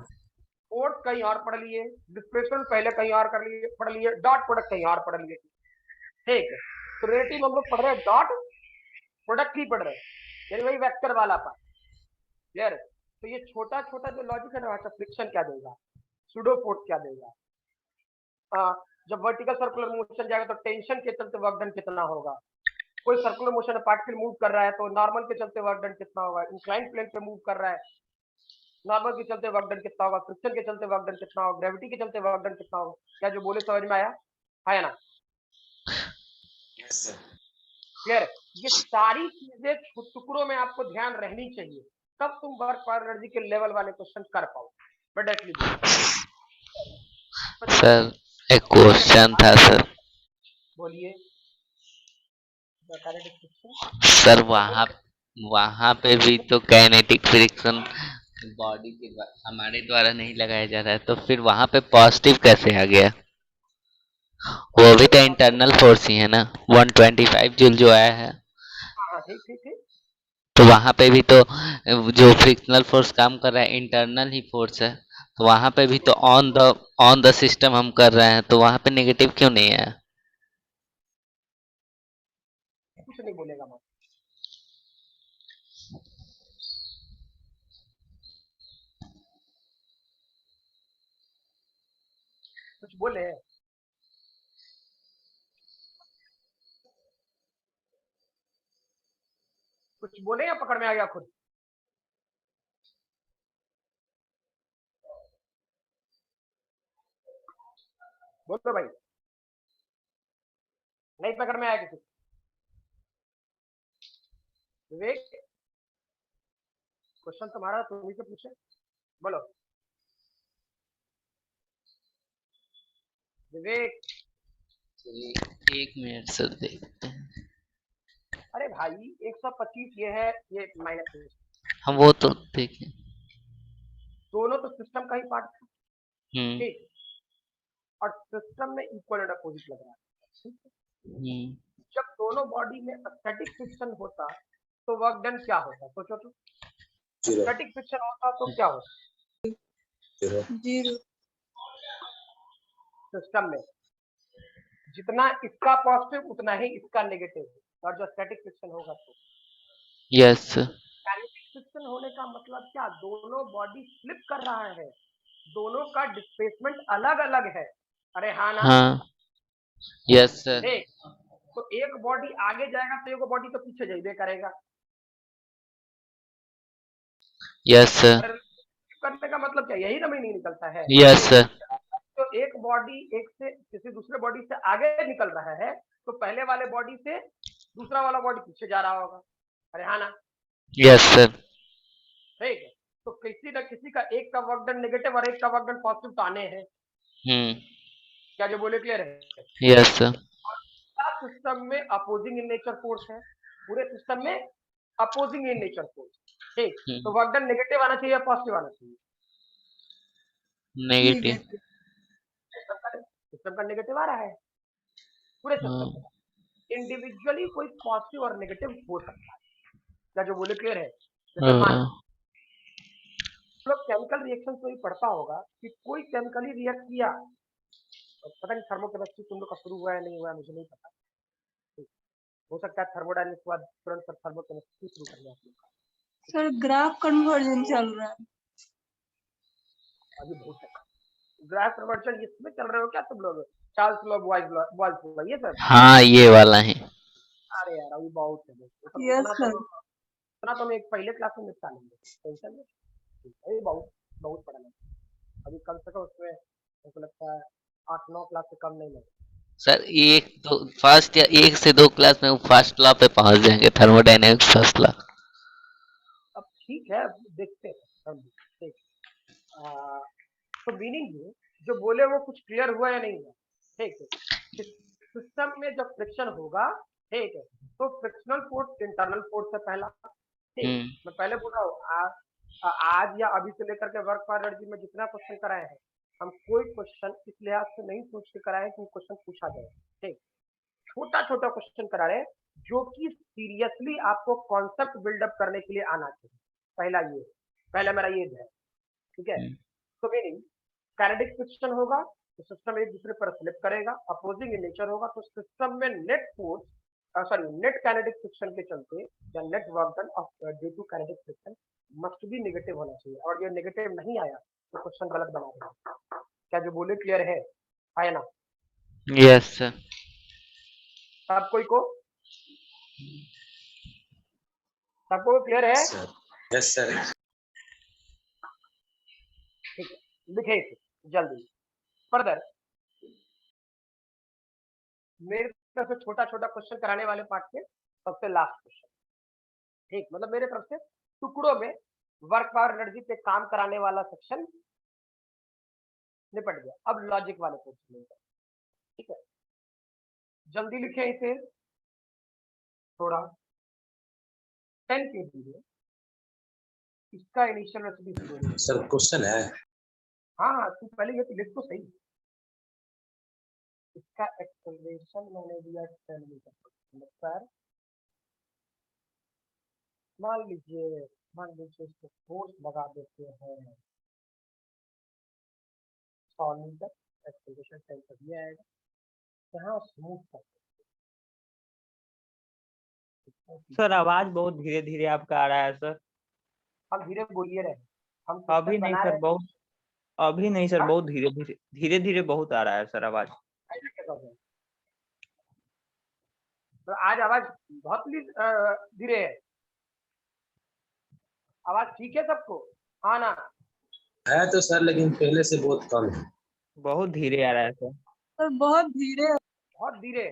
फोर्स कहीं और पढ़ लिए, डिस्प्लेसमेंट पहले कहीं और कर लिए पढ़ लिए, डॉट प्रोडक्ट कहीं और पढ़ लिए। ठीक है, तो रियलिटी में हम लोग पढ़ रहे हैं डॉट प्रोडक्ट ही पढ़ रहे हैं, यानी वही वेक्टर वाला पार्ट। क्लियर? तो ये छोटा छोटा जो लॉजिक है ना, फ्रिक्शन क्या देगा, सुडो फोर्स क्या देगा, जब वर्टिकल सर्कुलर मोशन जाएगा तो टेंशन के चलते वर्क डन कितना होगा, कोई सर्कुलर मोशन में पार्टिकल मूव कर रहा है तो नॉर्मल के चलते वर्क डन कितना होगा, इंक्लाइन प्लेन पे मूव कर रहा है नॉर्मल के चलते वर्क डन कितना होगा, फ्रिक्शन के चलते वर्क डन कितना होगा, ग्रेविटी के चलते वर्क डन कितना होगा। क्या जो बोले समझ में आया है ना? Yes sir. क्लियर? ये सारी चीजें टुकड़ों में आपको ध्यान रहनी चाहिए, तब तुम वर्क पावर एनर्जी के लेवल वाले क्वेश्चन कर पाओ। मैं डायरेक्टली सर एक क्वेश्चन था सर। बोलिए। सर वहाँ वहाँ पे भी तो काइनेटिक फ्रिक्शन बॉडी के हमारे द्वारा नहीं लगाया जा रहा है, तो फिर वहाँ पे पॉजिटिव कैसे आ गया? वो भी तो इंटरनल फोर्स ही है ना, 125 जूल जो आया है। हाँ ठीक ठीक ठीक, तो वहाँ पे भी तो जो फ्रिक्शनल फोर्स काम कर रहा है इंटरनल ही फोर्स है, तो वहाँ पे भी तो ऑन द सिस्टम हम कर रहे हैं, तो वहाँ पे नेगेटिव क्यों नहीं है? कुछ नहीं बोलेगा मैं। कुछ बोले कुछ बोले या पकड़ में आ गया खुद? बोल दो भाई, नहीं पकड़ में आया किसी? विवेक क्वेश्चन तुम्हारा, तुम ही से पूछे, बोलो विवेक। एक मिनट सर देखते हैं। अरे भाई 125 ये है, ये माइनस, हम वो तो देखें। दोनों तो सिस्टम का ही पार्ट था। हम्म ठीक, और सिस्टम में इक्वल एंड अपोजिट लग रहा है। ठीक है? जब दोनों बॉडी में स्टैटिक फ्रिक्शन होता तो वर्क डन क्या होता, सोचो तो। जीरो स्टैटिक फ्रिक्शन होता तो क्या होता, जीरो जीरो सिस्टम में जितना इसका पॉजिटिव उतना ही इसका नेगेटिव और जो स्टैटिक फ्रिक्शन होगा तो यस काइनेटिक फ्रिक्शन होने का मतलब क्या, दोनों बॉडी फ्लिप कर रहा है, दोनों का डिस्प्लेसमेंट अलग अलग है। अरे हाँ ना, हाँ यस सर ठीक। तो एक बॉडी आगे जाएगा तो एक बॉडी तो पीछे जाइए करेगा। यस सर और करने का मतलब क्या, यही ना नहीं निकलता है। यस सर तो एक बॉडी एक से किसी दूसरे बॉडी से आगे निकल रहा है तो पहले वाले बॉडी से दूसरा वाला बॉडी पीछे जा रहा होगा। अरे हाँ ना, यस सर ठीक है। तो किसी न किसी का एक का वर्क डन नेगेटिव और एक का वर्क डन पॉजिटिव तो आने हैं। क्या जो बोले क्लियर है? यस सर सिस्टम में अपोजिंग इन नेचर फोर्स है, पूरे सिस्टम में अपोजिंग इन नेचर फोर्स। ठीक, तो वर्क डन नेगेटिव आना चाहिए या पॉजिटिव आना चाहिए? नेगेटिव सिस्टम का नेगेटिव आ रहा है पूरे सिस्टम में। इंडिविजुअली कोई पॉजिटिव और नेगेटिव हो सकता है। क्या जो बोले क्लियर है? जैसे मान लोग केमिकल रिएक्शन तो ही पढ़ता होगा कि कोई केमिकली रिएक्ट किया, पता नहीं थर्मोकेमिस्ट्री तुम लोग का शुरू हुआ है नहीं हुआ है मुझे नहीं पता। हो सकता है थर्मोडायनेमिक्स के बाद तुरंत पर थर्मोकेमिस्ट्री शुरू कर दिया आप लोग का। सर ग्राफ कन्वर्जन चल रहा है अभी बहुत है ग्राफ कन्वर्जन, इसमें चल रहे हो क्या तुम लोग? चार्ल्स लॉ, बॉयल्स लॉ, ये सब? हाँ ये वाला है अरे यार अभी बहुत है, यस सर इतना तो हम एक पहले क्लास में निपटा लेंगे, टेंशन नहीं। अभी बहुत बहुत पढ़ना है, अभी कम से कम उसमें मुझे लगता है 8-9 क्लास से कम नहीं लगेगा। सर एक दो फर्स्ट या 1 से 2 क्लास में वो फर्स्ट लॉ पे पहुंच जाएंगे थर्मोडायनेमिक्स फर्स्ट लॉ अब ठीक है, अब देखते हैं हम। ठीक, तो मीनिंग ये जो बोले वो कुछ क्लियर हुआ या नहीं हुआ? ठीक है, सिस्टम में जब फ्रिक्शन होगा, ठीक है, तो फ्रिक्शनल फोर्स इंटरनल फोर्स है पहला। ठीक, मैं पहले बोल रहा हूँ आज या अभी से लेकर के वर्क फॉर एनर्जी में जितना क्वेश्चन कराए हैं, हम कोई क्वेश्चन इस लिहाज से नहीं सोच के कराए कि क्वेश्चन पूछा जाए। ठीक, छोटा छोटा क्वेश्चन करा रहे हैं जो कि सीरियसली आपको कॉन्सेप्ट बिल्डअप करने के लिए आना चाहिए। पहला मेरा ये है, ठीक है। तो मीनिंग काइनेटिक फ्रिक्शन होगा तो सिस्टम एक दूसरे पर स्लिप करेगा, अपोजिंग इन नेचर होगा तो सिस्टम में net force net kinetic friction के चलते या net work done of due to kinetic friction must be negative होना चाहिए, और ये नेगेटिव नहीं आया तो क्वेश्चन गलत बना देगा। क्या जो बोले क्लियर है? आया ना? यस सर सब कोई को सबको क्लियर है? यस सर ठीक है, लिखे इसे जल्दी फर्दर। मेरे तरफ से छोटा छोटा क्वेश्चन कराने वाले पार्ट के सबसे लास्ट क्वेश्चन। ठीक, मतलब मेरे तरफ से टुकड़ों में वर्क पावर एनर्जी पे काम कराने वाला सेक्शन निपट गया। अब लॉजिक वाले क्वेश्चन, ठीक है, जल्दी लिखे इसे थोड़ा 10 के लिए। इसका इनिशियल रेसिपी सर क्वेश्चन है। हाँ हाँ, तू पहले ये तो लिख तो सही। इसका एक्सेलरेशन मैंने दिया 10 मीटर पर। मान लीजिए इसको फोर्स लगा देते हैं 100 मीटर, एक्सेलरेशन 10 तक ये आएगा। यहाँ स्मूथ कर सर आवाज बहुत धीरे धीरे आपका आ रहा है सर। हम धीरे बोलिए रहे, हम अभी नहीं बना सर, रहे बहुत अभी नहीं सर, हाँ? बहुत धीरे धीरे बहुत आ रहा है सर आवाज। ऐसे कैसा होगा? तो आज आवाज बहुत धीरे है, आवाज ठीक है सबको? हाँ ना? है तो सर लेकिन पहले से बहुत कम है। बहुत धीरे आ रहा है सर। सर बहुत धीरे बहुत धीरे।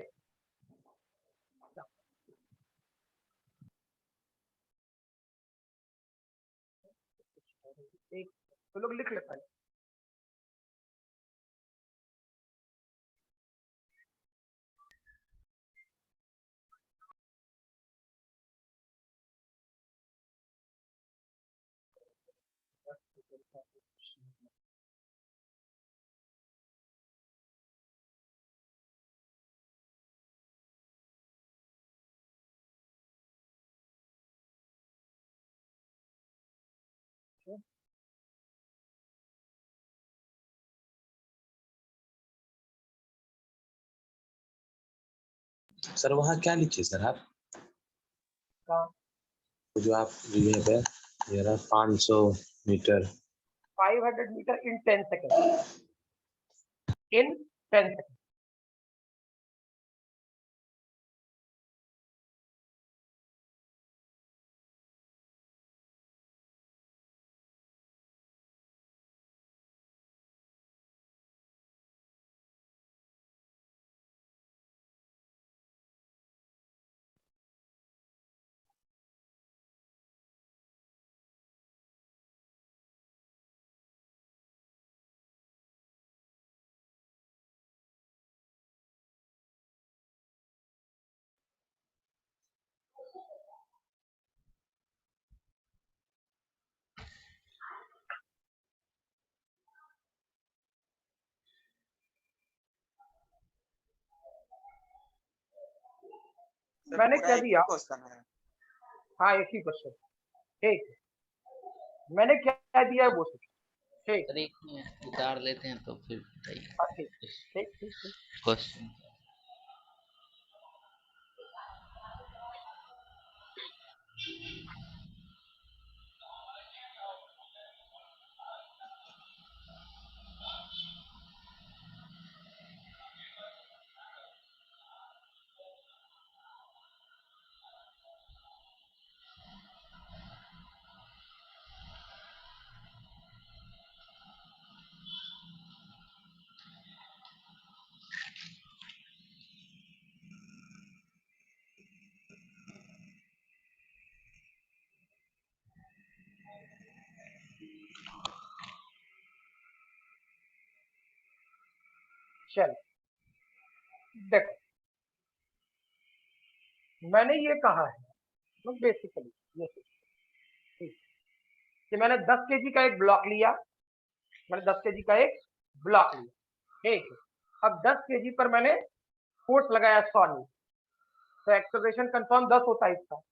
एक तो लोग लिख लेते हैं। सर वहाँ क्या लिखिए सर आप? कहाँ? वो जो आप लिए थे ये रहा 500 मीटर 500 मीटर इन 10 सेकेंड, इन 10 सेकेंड। मैंने क्या दिया? हाँ, एक ही क्वेश्चन। ठीक, मैंने क्या दिया है वो सोचो। ठीक, सर एक मिनट उतार लेते हैं तो फिर बताइए हाँ, ठीक ठीक ठीक ठीक। क्वेश्चन। चल देखो, मैंने ये कहा है तो बेसिकली ये सोचो, ठीक, कि मैंने 10 केजी का एक ब्लॉक लिया, मैंने 10 केजी का एक ब्लॉक लिया, ठीक है। अब 10 केजी पर मैंने फोर्स लगाया 100 न्यूटन, तो एक्सेलरेशन कंफर्म 10 होता है इसका,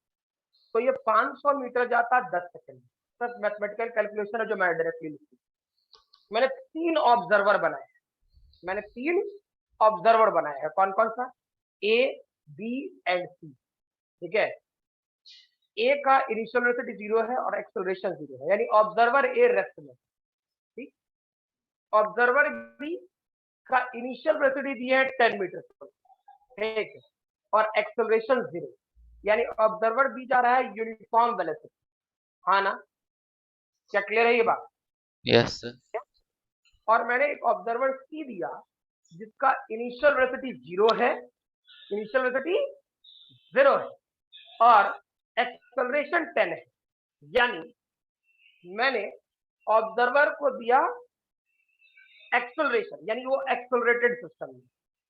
तो ये 500 मीटर जाता है 10 सेकंड। सर मैथमेटिकल कैलकुलेशन है जो मैंने डायरेक्टली लिखी। मैंने 3 ऑब्जर्वर बनाए, मैंने 3 ऑब्जर्वर बनाए हैं। कौन कौन सा? ए, बी एंड सी, ठीक है। ए का इनिशियल वेलोसिटी 0 है और एक्सेलरेशन 0 है, यानी ऑब्जर्वर ए रेस्ट में, ठीक। ऑब्जर्वर बी का इनिशियल वेलोसिटी दिया है 10 मीटर, ठीक है, और एक्सेलरेशन 0, यानी ऑब्जर्वर बी जा रहा है यूनिफॉर्म वेलोसिटी। हाँ ना, क्या क्लियर है ये बात? Yes sir. और मैंने एक ऑब्जर्वर सी दिया जिसका इनिशियल वेलोसिटी 0 है, इनिशियल वेलोसिटी 0 है और एक्सेलरेशन 10 है, यानी मैंने ऑब्जर्वर को दिया एक्सेलरेशन, यानी वो एक्सेलरेटेड सिस्टम में,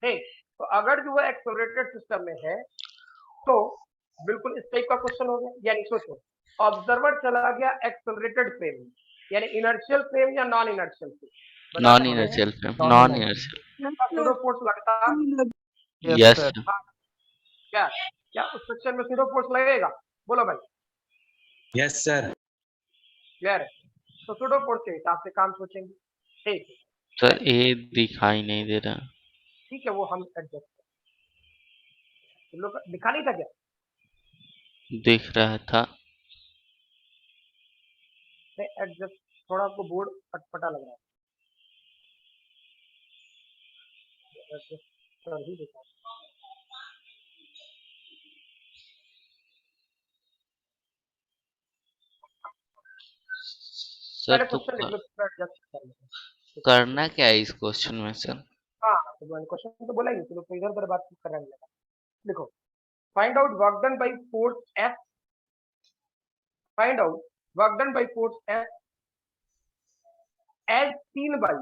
ठीक। तो अगर जो वो एक्सेलरेटेड सिस्टम में है तो बिल्कुल इस टाइप का क्वेश्चन हो गया। यानी सोचो, ऑब्जर्वर चला गया एक्सेलरेटेड फ्रेम में, यानी इनर्शियल फ्रेम या non inertial frame? Non inertial frame, non inertial. Pseudo force लगता, यस सर। सर। क्या क्या उस सेक्शन में सूडो फोर्स लगेगा? बोलो भाई। Yes sir. क्लियर है? तो सूडो फोर्स के हिसाब से काम सोचेंगे, ठीक है। सर ए दिखाई नहीं दे रहा। ठीक है, वो हम एडजस्ट लोग दिखा नहीं था क्या? दिख रहा था। एडजस्ट, थोड़ा आपको बोर्ड अटपटा लग रहा है, एडजस्ट कर ही देता हूं। सर पहले तो क्वेश्चन लिख लो, फिर एडजस्ट कर लेते हैं। करना क्या है इस क्वेश्चन में सर? हाँ, तो मैंने क्वेश्चन तो बोला ही, तो इधर उधर बात करने लगा। लिखो, find out work done by force F, find out work done by force F as seen by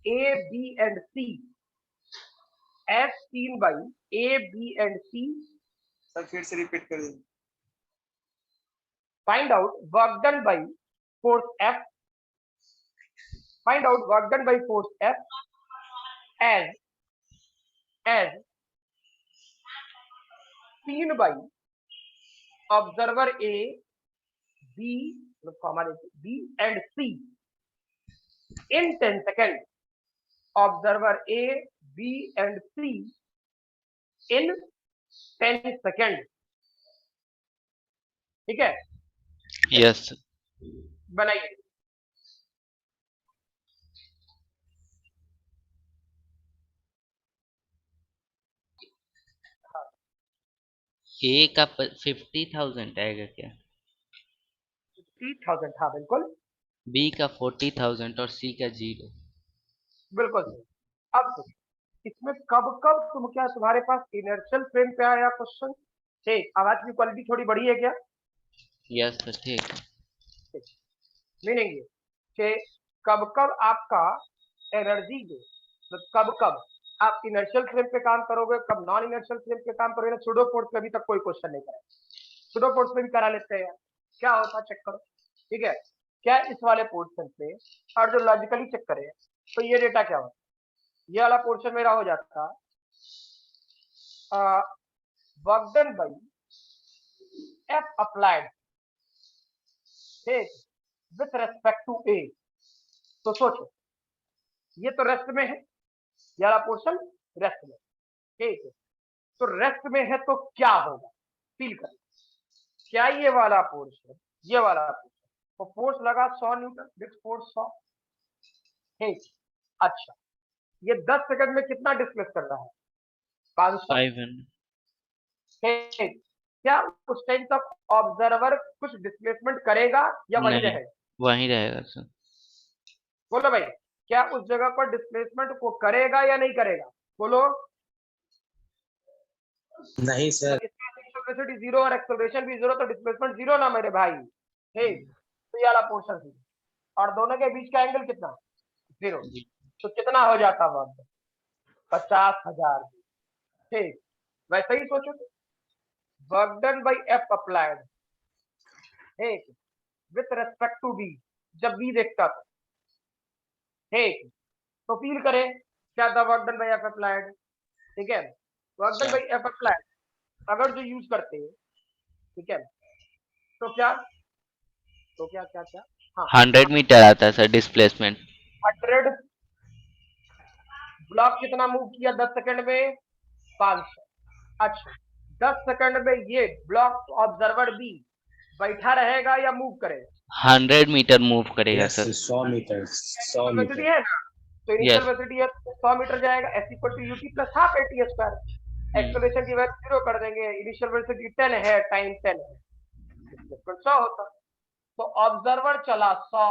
A B and C, as seen by A B and C. Sir फिर से रिपीट कर दीजिए। Find out work done by force F, find out work done by force F as seen by observer A, B, comma B and C in 10 seconds. Observer A, B and C in 10 second. ठीक है, yes बनाइए। ए का 50,000 आएगा क्या? 30,000, हाँ बिल्कुल B का 40,000 और सी का 0। बिल्कुल सही। अब देखो, इसमें कब कब तुम्हारे पास इनर्शियल फ्रेम पे आया क्वेश्चन। ठीक, आवाज की क्वालिटी थोड़ी बढ़ी है क्या? यस सर ठीक है। मीनिंग ये कि कब कब आपका एनर्जी जो, तो कब कब आप इनर्शियल फ्रेम पे काम करोगे, कब नॉन इनर्शियल फ्रेम पे काम करोगे। सूडो फोर्स पे अभी तक कोई क्वेश्चन नहीं करा, सूडो फोर्स पे भी करा लेते हैं, क्या होता है चेक करो। ठीक है, क्या इस वाले पोर्शन पे और जो लॉजिकली चेक करें तो ये डेटा क्या होता, ये वाला पोर्शन मेरा हो जाता work done by F applied, ठीक, विथ रेस्पेक्ट टू ए। तो सोचो, ये तो रेस्ट में है, ये वाला पोर्शन रेस्ट में, ठीक है, तो रेस्ट में है तो क्या होगा, फील करें। क्या ये वाला पोर्शन, ये वाला पोर्शन तो फोर्स लगा 100 न्यूटन, दिस फोर्स 100, ठीक। अच्छा, ये 10 सेकंड में कितना डिस्प्लेस कर रहा है? 500, 500। ठीक। क्या उस टाइम तक ऑब्जर्वर कुछ डिस्प्लेसमेंट करेगा या वही नहीं, रहेगा? वहीं रहेगा सर। बोलो भाई, क्या उस जगह पर डिस्प्लेसमेंट को करेगा या नहीं करेगा? बोलो। नहीं सर। वेलोसिटी जीरो और एक्सेलरेशन भी जीरो, तो डिस्प्लेसमेंट जीरो ना मेरे भाई, ठीक। तो ये वाला पोर्शन है, और दोनों के बीच का एंगल कितना? जीरो। तो कितना हो जाता वर्क? 50,000, ठीक। वैसे ही सोचो, work done by F applied, ठीक, विथ रेस्पेक्ट टू बी, जब बी देखता था, ठीक, तो फील करें क्या था work done by F applied. ठीक है, work done by F applied अगर जो यूज करते हैं, ठीक है, तो क्या क्या क्या क्या, हाँ 100 मीटर आता है सर डिस्प्लेसमेंट। 100, ब्लॉक कितना मूव किया 10 सेकंड में? 500। अच्छा, 10 सेकंड में ये ब्लॉक ऑब्जर्वर बी बैठा रहेगा या मूव करेगा? 100 मीटर मूव करेगा yes sir. 100 metre 100 velocity metre. है ना, तो इनिशियल Yes. वेलोसिटी है 100 मीटर जाएगा, S equal to u t plus half a t square. Acceleration की वैल्यू 0 कर देंगे, इनिशियल वेलोसिटी 10 है, टाइम 10 है, डिस्प्लेसमेंट 100 होता। तो ऑब्जर्वर चला 100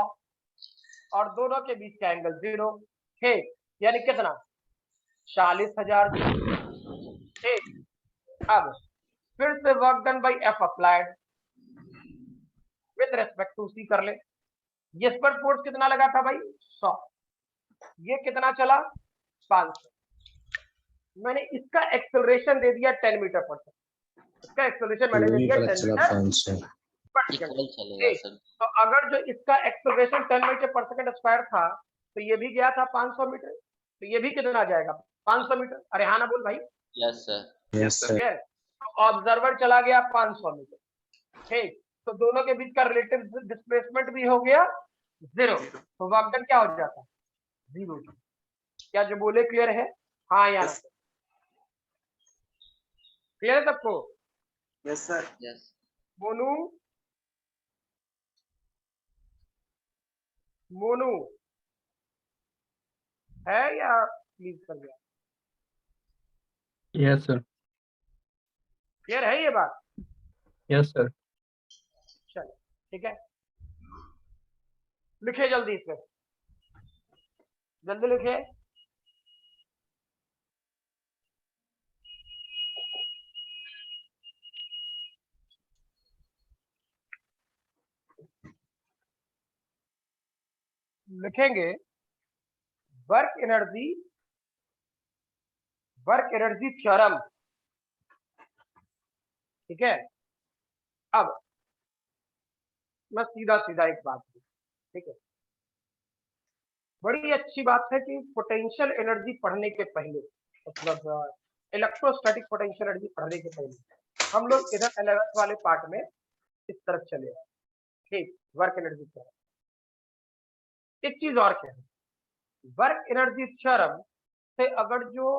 और दोनों के बीच का एंगल 0, ठीक, यानी कितना? 40,000 जूल, ठीक। अब फिर से work done by F applied with respect to C कर ले। ये पर फोर्स कितना लगा था भाई? 100। ये कितना चला? 500। मैंने इसका एक्सेलरेशन दे दिया 10 मीटर पर सेकंड, इसका एक्सेलरेशन मैंने दे दिया 10 चला मीटर 500। पर सेकंड, इक्वल चलेगा ठीक। सर। तो अगर जो इसका एक्सेलरेशन 10 मीटर पर सेकंड स्क्वायर था, तो ये भी गया था 500 मीटर, तो ये भी कितना जाएगा? 500 मीटर। अरे हाँ ना बोल भाई। Yes sir. Yes sir. ठीक है, तो ऑब्जर्वर चला गया 500 मीटर, ठीक, तो दोनों के बीच का रिलेटिव डिस्प्लेसमेंट भी हो गया 0, तो वर्क डन क्या हो जाता है? 0। क्या जो बोले क्लियर है? हाँ यहाँ क्लियर है सबको? Yes sir. Yes. Monu, Monu है या प्लीज कर गया? Yes sir. क्लियर है ये बात? Yes sir. चलो ठीक है, लिखे जल्दी इसमें, जल्दी लिखे। लिखेंगे वर्क एनर्जी थ्योरम, ठीक है। अब मैं सीधा सीधा एक बात, ठीक है, बड़ी अच्छी बात है कि पोटेंशियल एनर्जी पढ़ने के पहले, मतलब इलेक्ट्रोस्टैटिक पोटेंशियल एनर्जी पढ़ने के पहले हम लोग इधर 11th वाले पार्ट में इस तरफ चले आए, ठीक, वर्क एनर्जी थ्योरम। एक चीज और क्या है, वर्क एनर्जी थ्योरम से अगर जो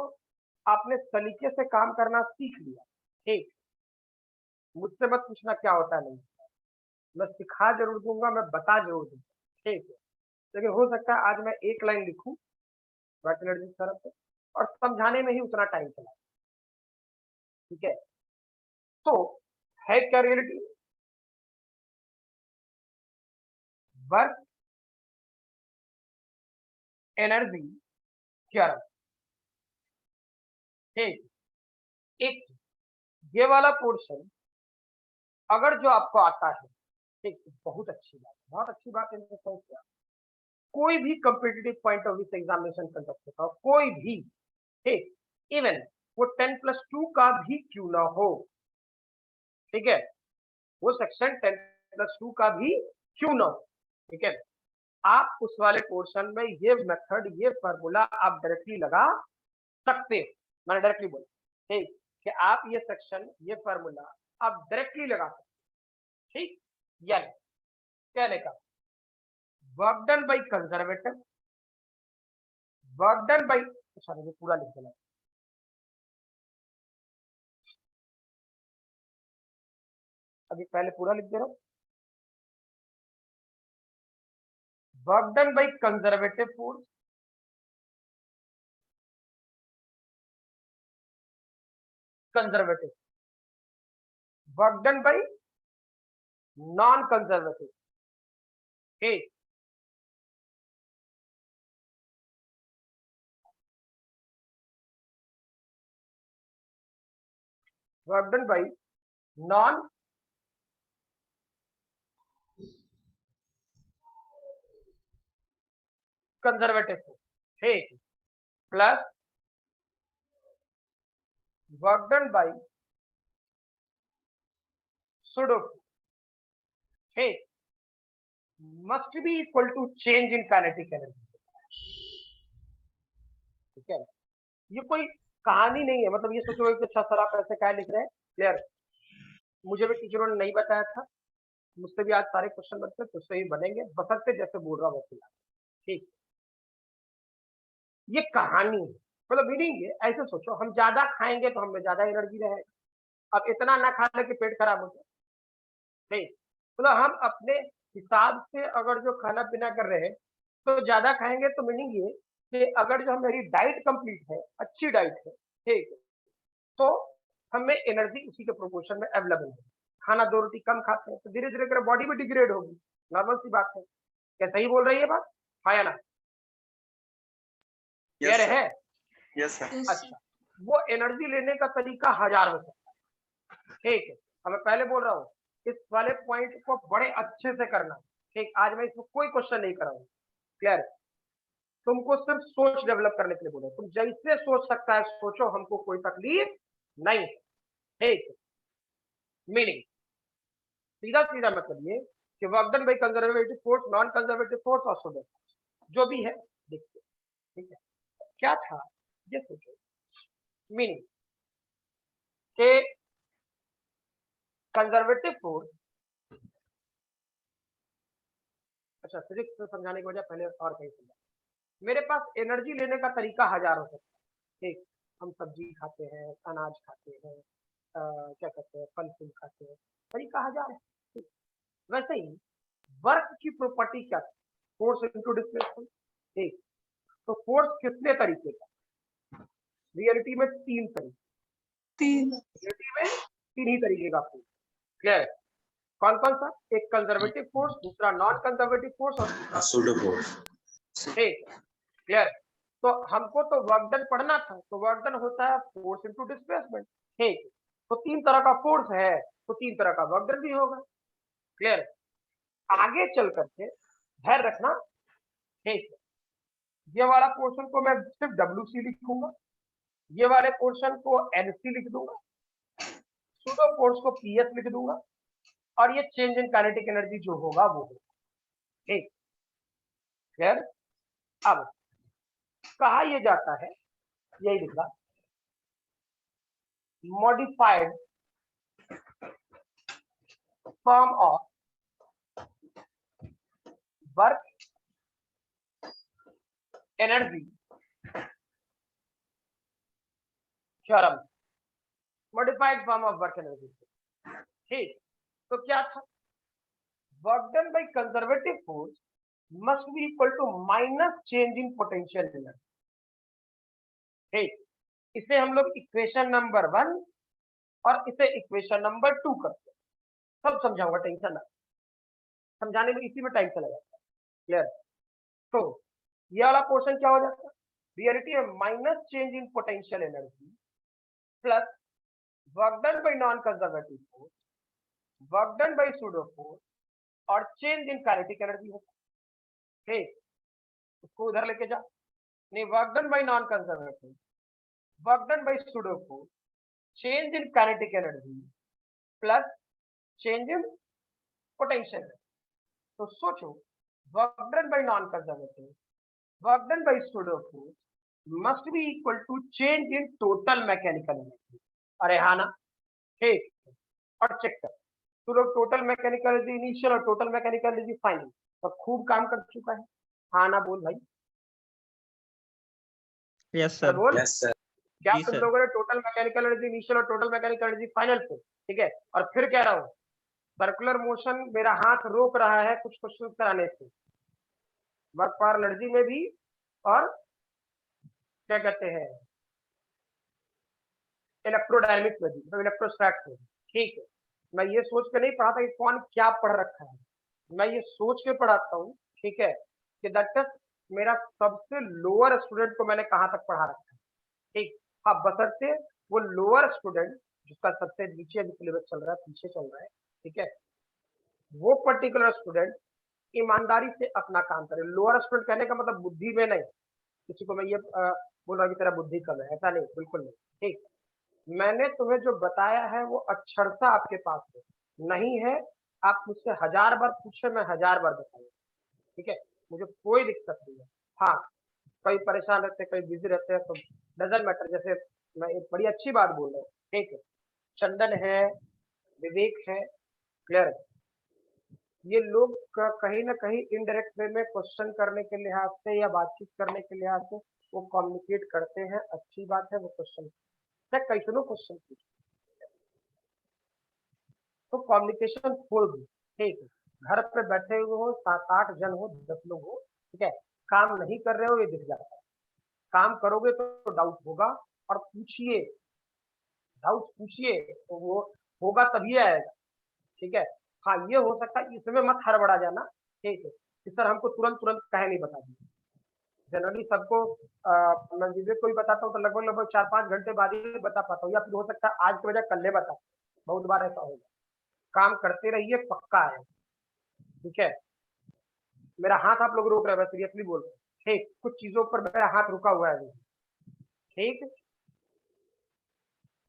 आपने सलीके से काम करना सीख लिया, ठीक, मुझसे मत पूछना क्या होता है नहीं, मैं सिखा जरूर दूंगा, मैं बता जरूर दूंगा, ठीक है। लेकिन हो सकता है आज मैं एक लाइन लिखूं वर्क एनर्जी थ्योरम पे और समझाने में ही उतना टाइम चला, ठीक है। तो है क्या रियलिटी, वर्क एनर्जी थ्योरम, ठीक, एक ये वाला पोर्शन अगर जो आपको आता है, ठीक, बहुत अच्छी बात है, बहुत अच्छी बात है। इनसे समझ गया, कोई भी कॉम्पिटिटिव पॉइंट ऑफ व्यू से एग्जामिनेशन कंडक्ट होता हो, कोई भी, ठीक, इवन वो 10+2 का भी क्यों ना हो, ठीक है, वो सेक्शन 10+2 का भी क्यों ना हो, ठीक है, आप उस वाले पोर्शन में ये मेथड, ये फॉर्मूला आप डायरेक्टली लगा सकते हो। मैंने डायरेक्टली बोला, ठीक, कि आप ये सेक्शन, ये फॉर्मूला आप डायरेक्टली लगा सकते, ठीक, यानी कहने का work done by conservative, work done by, अच्छा मुझे पूरा लिख देना, अभी पहले पूरा लिख दे रहा हूं, work done by conservative force, conservative, work done by non conservative, ठीक, work done by non conservative force, ठीक, plus work done by pseudo, ठीक, must be equal to change in kinetic energy, ठीक है। ये कोई कहानी नहीं है, मतलब ये सोचो कि अच्छा सर आप ऐसे क्या लिख रहे हैं, क्लियर, मुझे भी टीचरों ने नहीं बताया था, मुझसे भी आज सारे क्वेश्चन बनते हैं, तुझसे ही बनेंगे, बसंते जैसे बोल रहा हूँ वैसे, ठीक, ये कहानी है, मतलब मीनिंग ये, ऐसे सोचो हम ज्यादा खाएंगे तो हमें ज्यादा एनर्जी रहेगा, अब इतना ना खा ले कि पेट खराब हो जाए, ठीक, मतलब हम अपने हिसाब से अगर जो खाना पीना कर रहे हैं तो ज्यादा खाएंगे, तो मीनिंग ये कि अगर जो मेरी डाइट कंप्लीट है, अच्छी डाइट है, ठीक, तो हमें एनर्जी उसी के प्रोपोर्शन में अवेलेबल है। खाना 2 रोटी कम खाते हैं तो धीरे धीरे बॉडी भी डिग्रेड होगी, नॉर्मल सी बात है, क्या सही बोल रही है बात, हाँ या ना, क्लियर यस सर, है। यस सर, यस अच्छा, वो एनर्जी लेने का तरीका हजार हो सकता है, ठीक है, अब मैं पहले बोल रहा हूँ इस वाले पॉइंट को बड़े अच्छे से करना, ठीक, आज मैं इसमें कोई क्वेश्चन नहीं कराऊंगा, क्लियर, तुमको सिर्फ सोच डेवलप करने के लिए बोला, तुम जैसे सोच सकता है सोचो, हमको कोई तकलीफ नहीं है, ठीक, मीनिंग सीधा सीधा मतलब ये कि work done by conservative force, non conservative force और सोडो, जो भी है देखते, ठीक है, क्या था ये सोचो, मीनिंग के कंजर्वेटिव फोर्स, अच्छा फिजिक्स में समझाने की वजह पहले और कहीं समझा, मेरे पास एनर्जी लेने का तरीका हजार हो सकता है, ठीक, हम सब्जी खाते हैं, अनाज खाते हैं, क्या कहते हैं, फल फूल खाते हैं, तरीका हजार है, ठीक, वैसे ही वर्क की प्रॉपर्टी क्या है, फोर्स इनटू डिस्प्लेसमेंट, ठीक, तो फोर्स कितने तरीके का, रियलिटी में 3 तरीके, 3 रियलिटी में 3 ही तरीके का फोर्स, क्लियर, कौन कौन सा, एक कंजर्वेटिव फोर्स, दूसरा नॉन कंजर्वेटिव फोर्स और तीसरा सुडो फोर्स, ठीक, क्लियर, तो हमको तो वर्क डन पढ़ना था, तो वर्क डन होता है फोर्स इनटू डिस्प्लेसमेंट, ठीक, तो 3 तरह का फोर्स है तो 3 तरह का वर्क डन भी होगा, क्लियर, आगे चल करके ध्यान रखना, ठीक, ये वाला पोर्शन को मैं सिर्फ WC लिखूंगा, ये वाले पोर्शन को NC लिख दूंगा, सूडो फोर्स को PS लिख दूंगा, और ये चेंज इन काइनेटिक एनर्जी जो होगा वो होगा, ठीक, क्लियर, अब कहा यह जाता है, यही लिखा, modified form of work energy theorem, modified form of work energy. ठीक, तो क्या था, work done by conservative force must be equal to minus change in potential energy. ठीक, इसे हम लोग इक्वेशन नंबर 1 और इसे इक्वेशन नंबर 2 करते हैं। सब समझाऊंगा, टेंशन ना, समझाने में इसी में टाइम चला जाता है। क्लियर? तो ये वाला पोर्शन क्या हो जाता है, रियलिटी में minus change in potential energy plus work done by non conservative force, work done by pseudo force और चेंज इन काइनेटिक एनर्जी होता है। ठीक, उसको उधर लेके जा, नहीं, work done by non conservative, work done by pseudo force, change in kinetic energy plus change in potential. तो सोचो, work done by non conservative, work done by pseudo force must be equal to change in total mechanical energy. अरे हाँ ना? ठीक, और check कर, तू लोग टोटल मैकेनिकल एनर्जी इनिशियल और टोटल मैकेनिकल एनर्जी फाइनल तो खूब काम कर चुका है। हाँ ना? बोल भाई। यस तो सर। बोल, यस सर। क्या जी तुम सर। लोगों ने टोटल मैकेनिकल एनर्जी इनिशियल और टोटल मैकेनिकल एनर्जी फाइनल पे, ठीक है? और फिर कह रहा हूँ, सर्कुलर मोशन मेरा हाथ रोक रहा है कुछ क्वेश्चन कराने से, वर्क पावर एनर्जी में भी और क्या कहते हैं इलेक्ट्रोडायनेमिक्स में भी, मतलब इलेक्ट्रोस्टैटिक्स में भी। ठीक है, मैं ये सोच के नहीं पढ़ाता कि कौन क्या पढ़ रखा है, मैं ये सोच के पढ़ाता हूँ, ठीक है, कि दैट मेरा सबसे लोअर स्टूडेंट को मैंने कहाँ तक पढ़ा रखा है। ठीक, हाँ, बशर्ते वो लोअर स्टूडेंट जिसका सबसे नीचे अभी सिलेबस चल रहा है, पीछे चल रहा है, ठीक है, वो पर्टिकुलर स्टूडेंट ईमानदारी से अपना काम करे। लोअर स्टूडेंट कहने का मतलब बुद्धि में नहीं, किसी को मैं ये बोल रहा हूँ कि तेरा बुद्धि कम है, ऐसा नहीं, बिल्कुल नहीं। ठीक, मैंने तुम्हें जो बताया है वो अक्षरशः आपके पास है, नहीं है आप मुझसे 1000 बार पूछे, मैं 1000 बार बताऊंगा। ठीक है, मुझे कोई दिक्कत नहीं है। हाँ, कई परेशान रहते हैं, कई बिजी रहते हैं, तो डजंट मैटर। जैसे मैं एक बड़ी अच्छी बात बोल रहा हूँ, ठीक है, चंदन है, विवेक है, क्लियर है, ये लोग कहीं ना कहीं इनडायरेक्ट वे में क्वेश्चन करने के लिहाज से या बातचीत करने के लिहाज से वो कम्युनिकेट करते हैं, अच्छी बात है, वो क्वेश्चन कैसनो क्वेश्चन पूछ, तो कम्युनिकेशन फुल भी। ठीक है, घर पे बैठे हुए हो, 7-8 जन हो, 10 लोग हो, ठीक है, काम नहीं कर रहे हो ये दिख जाता है, काम करोगे तो डाउट होगा, और पूछिए, डाउट पूछिए, तो वो होगा तभी आएगा। ठीक है, हाँ, ये हो सकता है, इसमें मत हड़बड़ा जाना। ठीक है, कि सर हमको तुरंत तुरंत कहे नहीं बता दीजिए, जनरली सबको मैं विवेक को ही बताता हूँ तो लगभग लगभग 4-5 घंटे बाद ही बता पाता हूँ, या फिर हो सकता है आज के बजाय कल बता, बहुत बार ऐसा होगा। काम करते रहिए, पक्का है। ठीक है, मेरा हाथ आप लोग रोक रहे हैं, सीरियसली बोल रहे हैं। ठीक, कुछ चीजों पर मेरा हाथ रुका हुआ है अभी। ठीक,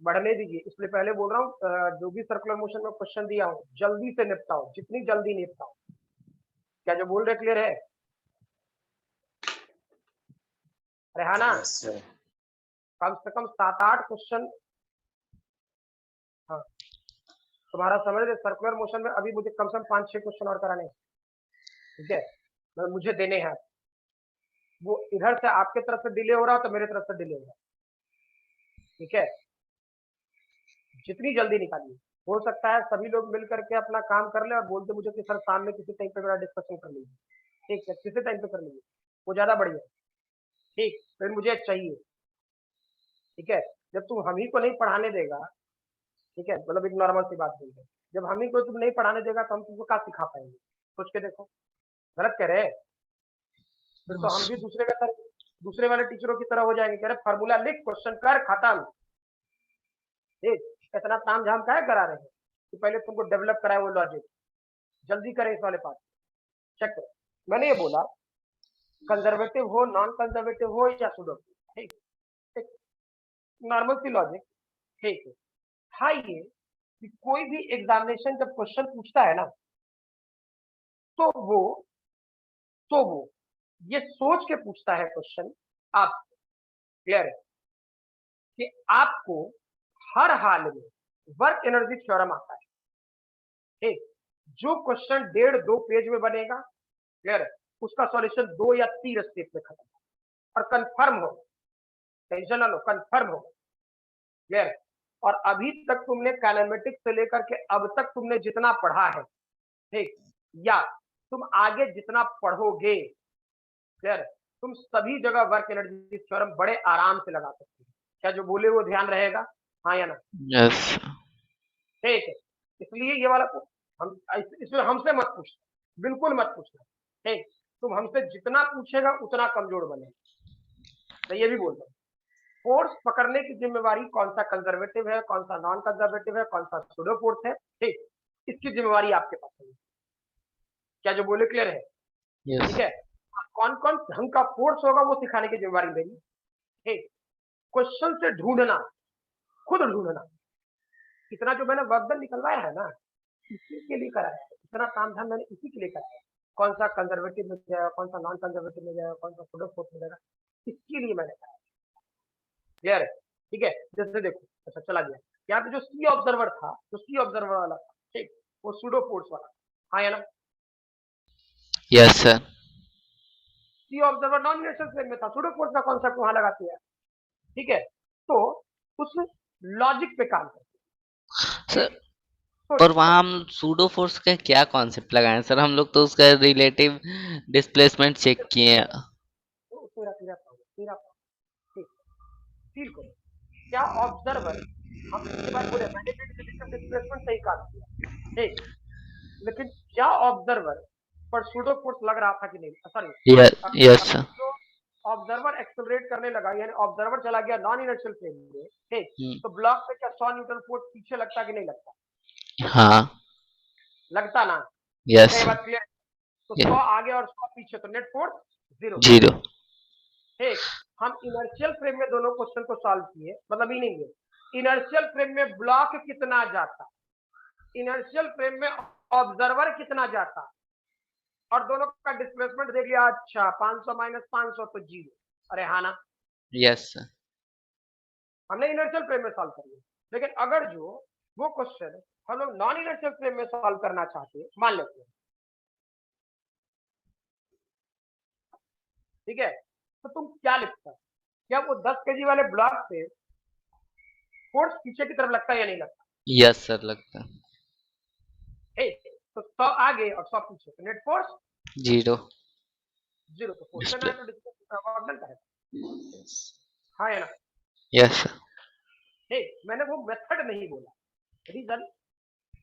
बढ़ने दीजिए, इसलिए पहले बोल रहा हूँ, जो भी सर्कुलर मोशन में क्वेश्चन दिया हूँ जल्दी से निपटाओ, जितनी जल्दी निपटाओ। क्या जो बोल रहे क्लियर है? अरे हाँ ना? Yes sir. कम से कम 7-8 क्वेश्चन, हाँ, तुम्हारा समझ रहे, सर्कुलर मोशन में अभी मुझे कम से कम 5-6 क्वेश्चन और कराने हैं। ठीक है, मुझे देने हैं, वो इधर से आपके तरफ से डिले हो रहा तो मेरे तरफ से डिले हो रहा। ठीक है, जितनी जल्दी निकालिए, हो सकता है सभी लोग मिल करके अपना काम कर ले और बोलते मुझे कि सर सामने किसी टाइम पे मेरा डिस्कशन कर लीजिए। ठीक है, किसी टाइम पे कर लीजिए, वो ज्यादा बढ़िया। ठीक, फिर मुझे चाहिए। ठीक है, जब तुम हम ही को नहीं पढ़ाने देगा, ठीक है, मतलब एक नॉर्मल सी बात बोल रहे, जब हम ही को तुम नहीं पढ़ाने देगा तो हम तुमको क्या सिखा पाएंगे? सोच के देखो, गलत कह रहे हैं? फिर तो हम भी दूसरे का तरह, दूसरे वाले टीचरों की तरह हो जाएंगे, कह रहे फार्मूला लिख, क्वेश्चन कर, खत्म। ठीक, इतना ताम झाम काहे करा रहे हैं कि पहले तुमको डेवलप कराए वो लॉजिक, जल्दी करें इस वाले पार्ट। चेक करो, मैंने ये बोला कंजर्वेटिव हो, नॉन कंजर्वेटिव हो या सूडो, ठीक, ठीक, नॉर्मल सी लॉजिक। ठीक है, हाँ, ये कि कोई भी एग्जामिनेशन जब क्वेश्चन पूछता है ना, तो वो ये सोच के पूछता है क्वेश्चन, आप क्लियर है कि आपको हर हाल में वर्क एनर्जी थ्योरम आता है। ठीक, जो क्वेश्चन 1.5-2 पेज में बनेगा, क्लियर है, उसका सॉल्यूशन 2 या 3 स्टेप में खत्म। और कंफर्म हो, टेंशन ना लो, कंफर्म हो, क्लियर। और अभी तक तुमने काइनेमेटिक्स से लेकर के अब तक तुमने जितना पढ़ा है, ठीक, या तुम आगे जितना पढ़ोगे, क्लियर, तुम सभी जगह वर्क एनर्जी थ्योरम बड़े आराम से लगा सकते हो। क्या जो बोले वो ध्यान रहेगा, हाँ या ना? यस ठीक है, इसलिए ये वाला हम इसमें हमसे मत पूछना, बिल्कुल मत पूछना, ठीक। तुम हमसे जितना पूछेगा उतना कमजोर बनेगा। मैं ये भी बोलता हूँ, फोर्स पकड़ने की जिम्मेवारी कौन सा कंजर्वेटिव है, कौन सा नॉन कंजर्वेटिव है, कौन सा सूडो फोर्स है, ठीक, इसकी जिम्मेवारी आपके पास है। क्या जो बोले क्लियर है? यस ठीक है, कौन कौन ढंग का फोर्स होगा वो सिखाने की जिम्मेवारी मेरी, ठीक। क्वेश्चन से ढूंढना, खुद ढूंढना, इतना जो मैंने वर्कडन निकलवाया है ना, इसी के लिए कराया है, इतना काम धाम मैंने इसी के लिए कराया है। कौन सा कंजर्वेटिव में जाएगा, कौन सा नॉन कंजर्वेटिव में जाएगा, कौन सा सूडो फोर्स में जाएगा, इसके लिए मैंने कराया। क्लियर है? ठीक है, जैसे देखो, अच्छा चला गया यहाँ पे जो सी ऑब्जर्वर था, जो सी ऑब्जर्वर वाला था, ठीक, वो सूडो फोर्स वाला, हाँ या ना? यस सर सी ऑब्जर्वर नॉन इनर्शियल फ्रेम में था, सूडो फोर्स का कॉन्सेप्ट वहां लगाते हैं, ठीक है। तो उस लॉजिक पे काम करते हैं, सर। और वहाँ हम सूडो फोर्स का क्या कॉन्सेप्ट लगाए सर? हम लोग तो उसका रिलेटिव डिस्प्लेसमेंट चेक किए हैं। तो तेरा तेरा तेरा ठीक, फील करो, क्या ऑब्जर्वर, हम इसके बाद बोले मैग्नेटिक डिस्प्लेसमेंट सही काम किया, ठीक, लेकिन क्या ऑब्जर्वर पर सूडो फोर्स लग रहा था कि नहीं? सॉरी, यस सर जो ऑब्जर्वर एक्सेलरेट करने लगा, यानी ऑब्जर्वर चला गया नॉन इनर्शियल फ्रेम में, ठीक, तो ब्लॉक पे क्या 100 न्यूटन फोर्स पीछे लगता कि नहीं लगता? हाँ लगता ना? यस ये बात क्लियर? तो 100 आगे और 100 पीछे, तो नेट फोर्स 0, जीरो ठीक। हम इनर्शियल फ्रेम में दोनों क्वेश्चन को सॉल्व किए, मतलब मीनिंग है, इनर्शियल फ्रेम में ब्लॉक कितना जाता, इनर्शियल फ्रेम में ऑब्जर्वर कितना जाता, और दोनों का डिस्प्लेसमेंट देख लिया, अच्छा 500 माइनस 500 तो 0, अरे हाँ ना? यस सर हमने इनर्शियल फ्रेम में सॉल्व कर लिया। लेकिन अगर जो वो क्वेश्चन हम लोग नॉन इनर्शियल फ्रेम में सॉल्व करना चाहते हैं, मान लेते हैं, ठीक है, तो तुम क्या लिखता है? क्या वो 10 केजी वाले ब्लॉक से फोर्स पीछे की तरफ लगता है या नहीं लगता? यस सर लगता है ठीक, तो 100 आगे और 100 पीछे, तो नेट फोर्स जीरो 0, तो फोर्स ना तो डिस्प्लेसमेंट का है, हाँ या ना? यस सर ठीक, मैंने वो मेथड नहीं बोला, रीजन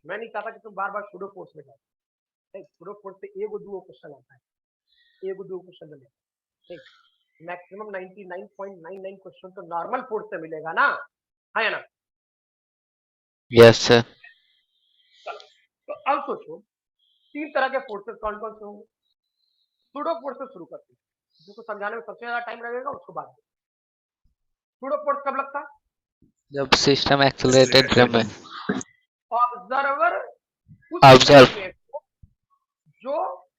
मैं नहीं चाहता कि तुम बार बार सूडो फोर्स में जाओ, ठीक, सूडो फोर्स से एगो दूगो क्वेश्चन आता है, एगो दूगो क्वेश्चन मिलेगा, ठीक, मैक्सिमम 99.99 क्वेश्चन तो नॉर्मल फोर्स से मिलेगा ना, हाँ या ना? यस सर तो अब सोचो 3 तरह के फोर्सेस कौन कौन से होंगे। सूडो फोर्स से शुरू करते हैं, जिसको समझाने में सबसे ज्यादा टाइम लगेगा, उसको बाद में। सूडो फोर्स कब लगता है? जब सिस्टम एक्सेलरेटेड फ्रेम में ऑब्जर्वर उस ऑब्जर्व फ्रेम में जो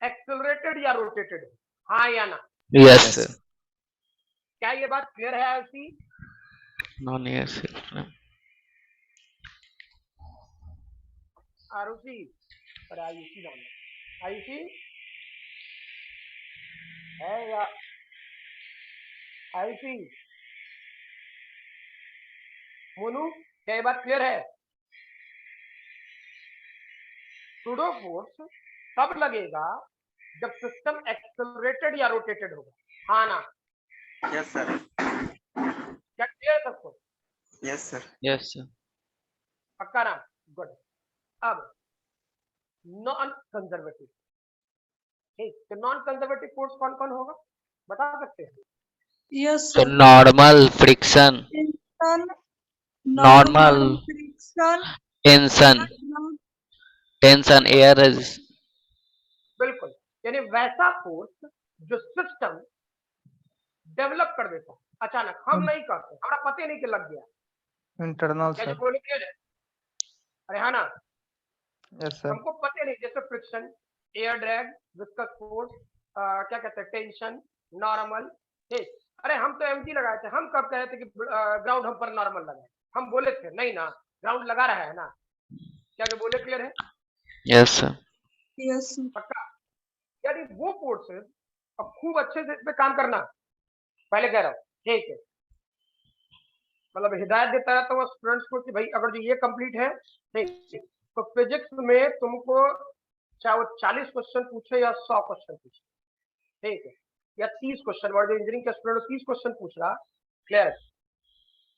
एक्सेलरेटेड या रोटेटेड है, हाँ या ना? यस सर क्या ये बात क्लियर है? ऐसी नॉन यस आरुषि और आयुषी नाम है, आयुषी है या आयुषी, मोनू, क्या ये बात क्लियर है? सूडो फोर्स तब लगेगा जब सिस्टम एक्सेलरेटेड या रोटेटेड होगा, हाँ ना? यस सर, क्या क्लियर है सबको? यस सर, यस सर पक्का ना? गुड। अब नॉन कंजर्वेटिव, ठीक, तो नॉन कंजर्वेटिव फोर्स कौन कौन होगा बता सकते हैं? यस तो sir, normal friction tension, normal friction, tension tension air बिल्कुल, यानी वैसा फोर्स जो सिस्टम डेवलप कर देता है अचानक, हम नहीं करते, हमारा पता नहीं कि लग गया, इंटरनल क्या जो सर। बोले क्लियर है? अरे हाँ ना? यस सर हमको पता नहीं, जैसे friction, air drag, viscous force, क्या कहते हैं, टेंशन, नॉर्मल, ठीक। अरे हम तो एमजी लगाए थे, हम कब कहे थे कि ग्राउंड हम पर नॉर्मल लगाए? हम बोले थे नहीं ना, ग्राउंड लगा रहा है ना? क्या जो बोले क्लियर है? यस सर यस सर, पक्का? यानी वो फोर्सेस अब खूब अच्छे से इस पे काम करना, पहले कह रहा हूँ, ठीक है, मतलब हिदायत देता है तो वो स्टूडेंट्स को कि भाई अगर जो ये कंप्लीट है, ठीक, तो फिजिक्स में तुमको चाहे वो 40 क्वेश्चन पूछे या 100 क्वेश्चन पूछे, ठीक है, या 30 क्वेश्चन, और जो इंजीनियरिंग का स्टूडेंट 30 क्वेश्चन पूछ रहा, क्लियर,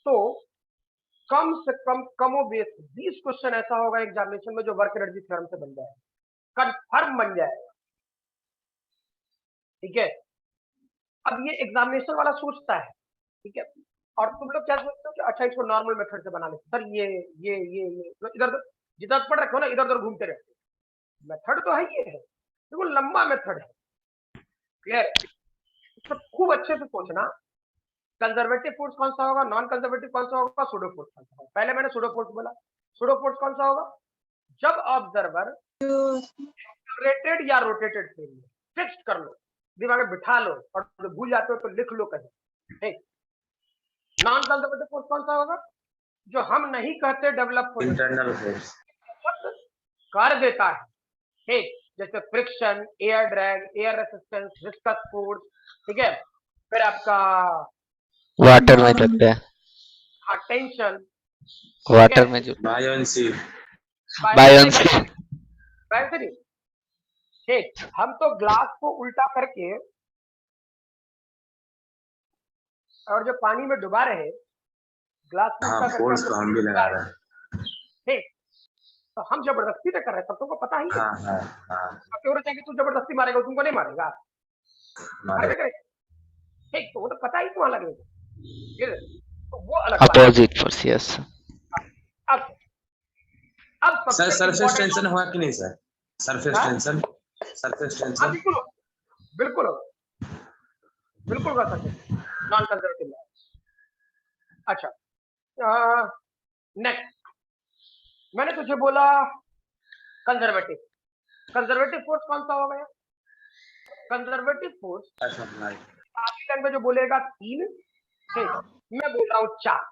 तो कम से कम कमो बेस 20 क्वेश्चन ऐसा होगा एग्जामिनेशन में जो वर्क एनर्जी थ्योरम से बन जाएगा, कंफर्म बन जाएगा, ठीक है। अब ये एग्जामिनेशन वाला सोचता है, ठीक है, और तुम लोग क्या सोचते हो कि अच्छा इसको नॉर्मल मेथड से बना लेते, सर ये तो इधर जिधर पढ़ रखे हो ना इधर उधर घूमते रहते, मेथड तो है, ये है, देखो लंबा मेथड है, क्लियर, तो खूब अच्छे से सोचना, कंजर्वेटिव फोर्स कौन सा होगा, नॉन कंजर्वेटिव कौन सा होगा, सूडो फोर्स कौन सा होगा। पहले मैंने सूडो फोर्स बोला, सूडो फोर्स कौन सा होगा, जब ऑब्जर्वर रेटेड या रोटेटेड फ्रेम में, फिक्स्ड कर लो, दिमाग में बिठा लो, और जो भूल जाते हो तो लिख लो कहीं, ठीक। नॉन कंजर्वेटिव फोर्स कौन सा होगा, जो हम नहीं कहते डेवलप हो, इंटरनल फोर्स कर देता है, ठीक, जैसे friction, air drag, air resistance, viscous force, ठीक है, फिर आपका वाटर में लगता है, हाँ टेंशन, वाटर में जो बायोंसी बायोंसी, बायोंसी, ठीक, हम तो ग्लास को उल्टा करके और जो पानी में डुबा रहे, ग्लास को हाँ उल्टा करके फोर्स तो हम भी लगा रहे हैं। ठीक, तो हम जबरदस्ती तो कर रहे हैं, तब तुमको पता ही है, हाँ हाँ हाँ क्यों चाहेंगे तू जबरदस्ती मारेगा, तुमको नहीं मारेगा, मारे ठीक, तो वो तो पता ही तुम्हारा लगेगा, ठीक है, तो वो अलग बात है। Opposite force, yes. अब सर सबसे सरफेस important- टेंशन हुआ कि नहीं सर, सरफेस हाँ? टेंशन, सरफेस हाँ, टेंशन बिल्कुल बिल्कुल बिल्कुल कर सकते, नॉन कंजर्वेटिव। अच्छा, नेक्स्ट मैंने तुझे बोला कंजर्वेटिव, कंजर्वेटिव फोर्स कौन सा हो गया, कंजर्वेटिव फोर्स आगे लैंग्वेज जो बोलेगा 3, ठीक, मैं बोल रहा हूँ 4,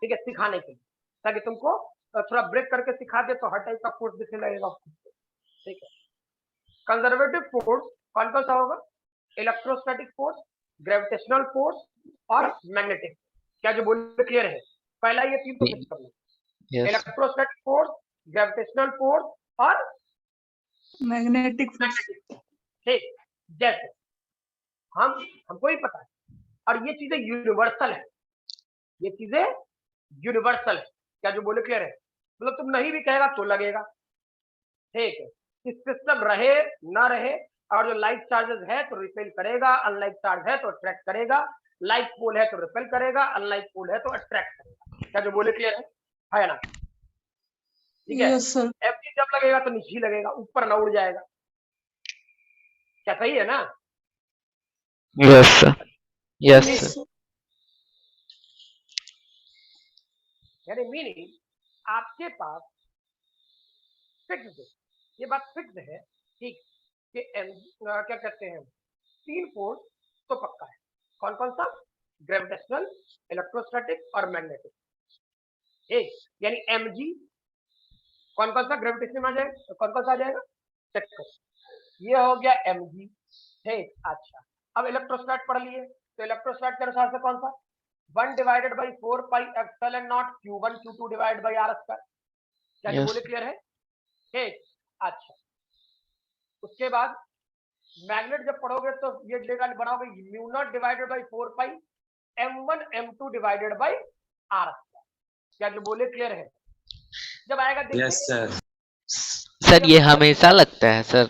ठीक है, सिखाने के लिए, ताकि तुमको थोड़ा ब्रेक करके सिखा दे तो हर टाइप का फोर्स दिखने लगेगा, ठीक है। कंजर्वेटिव फोर्स कौन कौन सा होगा, इलेक्ट्रोस्टैटिक फोर्स, ग्रेविटेशनल फोर्स और मैग्नेटिक, क्या जो बोले क्लियर है, पहला ये 3 तो फिक्स कर लो, yes, electrostatic force, gravitational force और मैग्नेटिक फोर्स। मैग्नेटिक, ठीक, जैसे हमको ही पता है, और ये चीजें यूनिवर्सल है, ये चीजें यूनिवर्सल है, क्या जो बोले क्लियर है, मतलब तुम नहीं भी कहेगा तो लगेगा, ठीक है, इस सिस्टम रहे ना रहे, और जो लाइट चार्जेस है तो रिपेल करेगा, अनलाइट चार्ज है तो अट्रैक्ट करेगा, लाइट पोल है तो रिपेल करेगा, अनलाइट पोल है तो अट्रैक्ट करेगा, क्या जो बोले क्लियर है ना, ठीक है। Yes sir. एफ जब लगेगा तो नीचे लगेगा, ऊपर ना उड़ जाएगा, क्या सही है ना, yes sir, yes yes sir, sir. यानी मीनिंग आपके पास फिक्स है, ये बात फिक्स है, ठीक, कि क्या कहते हैं 3 फोर्स तो पक्का है, कौन कौन सा, ग्रेविटेशनल, इलेक्ट्रोस्टैटिक और मैग्नेटिक, ठीक, यानी mg कौन कौन सा ग्रेविटेशन में आ जाएगा, कौन कौन सा आ जाएगा, चेक करो, ये हो गया mg, ठीक। अच्छा, अब इलेक्ट्रोस्टैट पढ़ लिए, तो इलेक्ट्रोस्टैट के अनुसार से कौन सा, 1 divided by 4 pi epsilon not q1 q2 divide by r square, क्या जो यस, बोले क्लियर है, ठीक। अच्छा, उसके बाद मैग्नेट जब पढ़ोगे तो ये लेगा बनाओगे mu naught divided by 4 pi m1 m2 divided by r square, क्या जो बोले क्लियर है, जब आएगा देखिए, यस सर, सर ये हमेशा लगता है सर,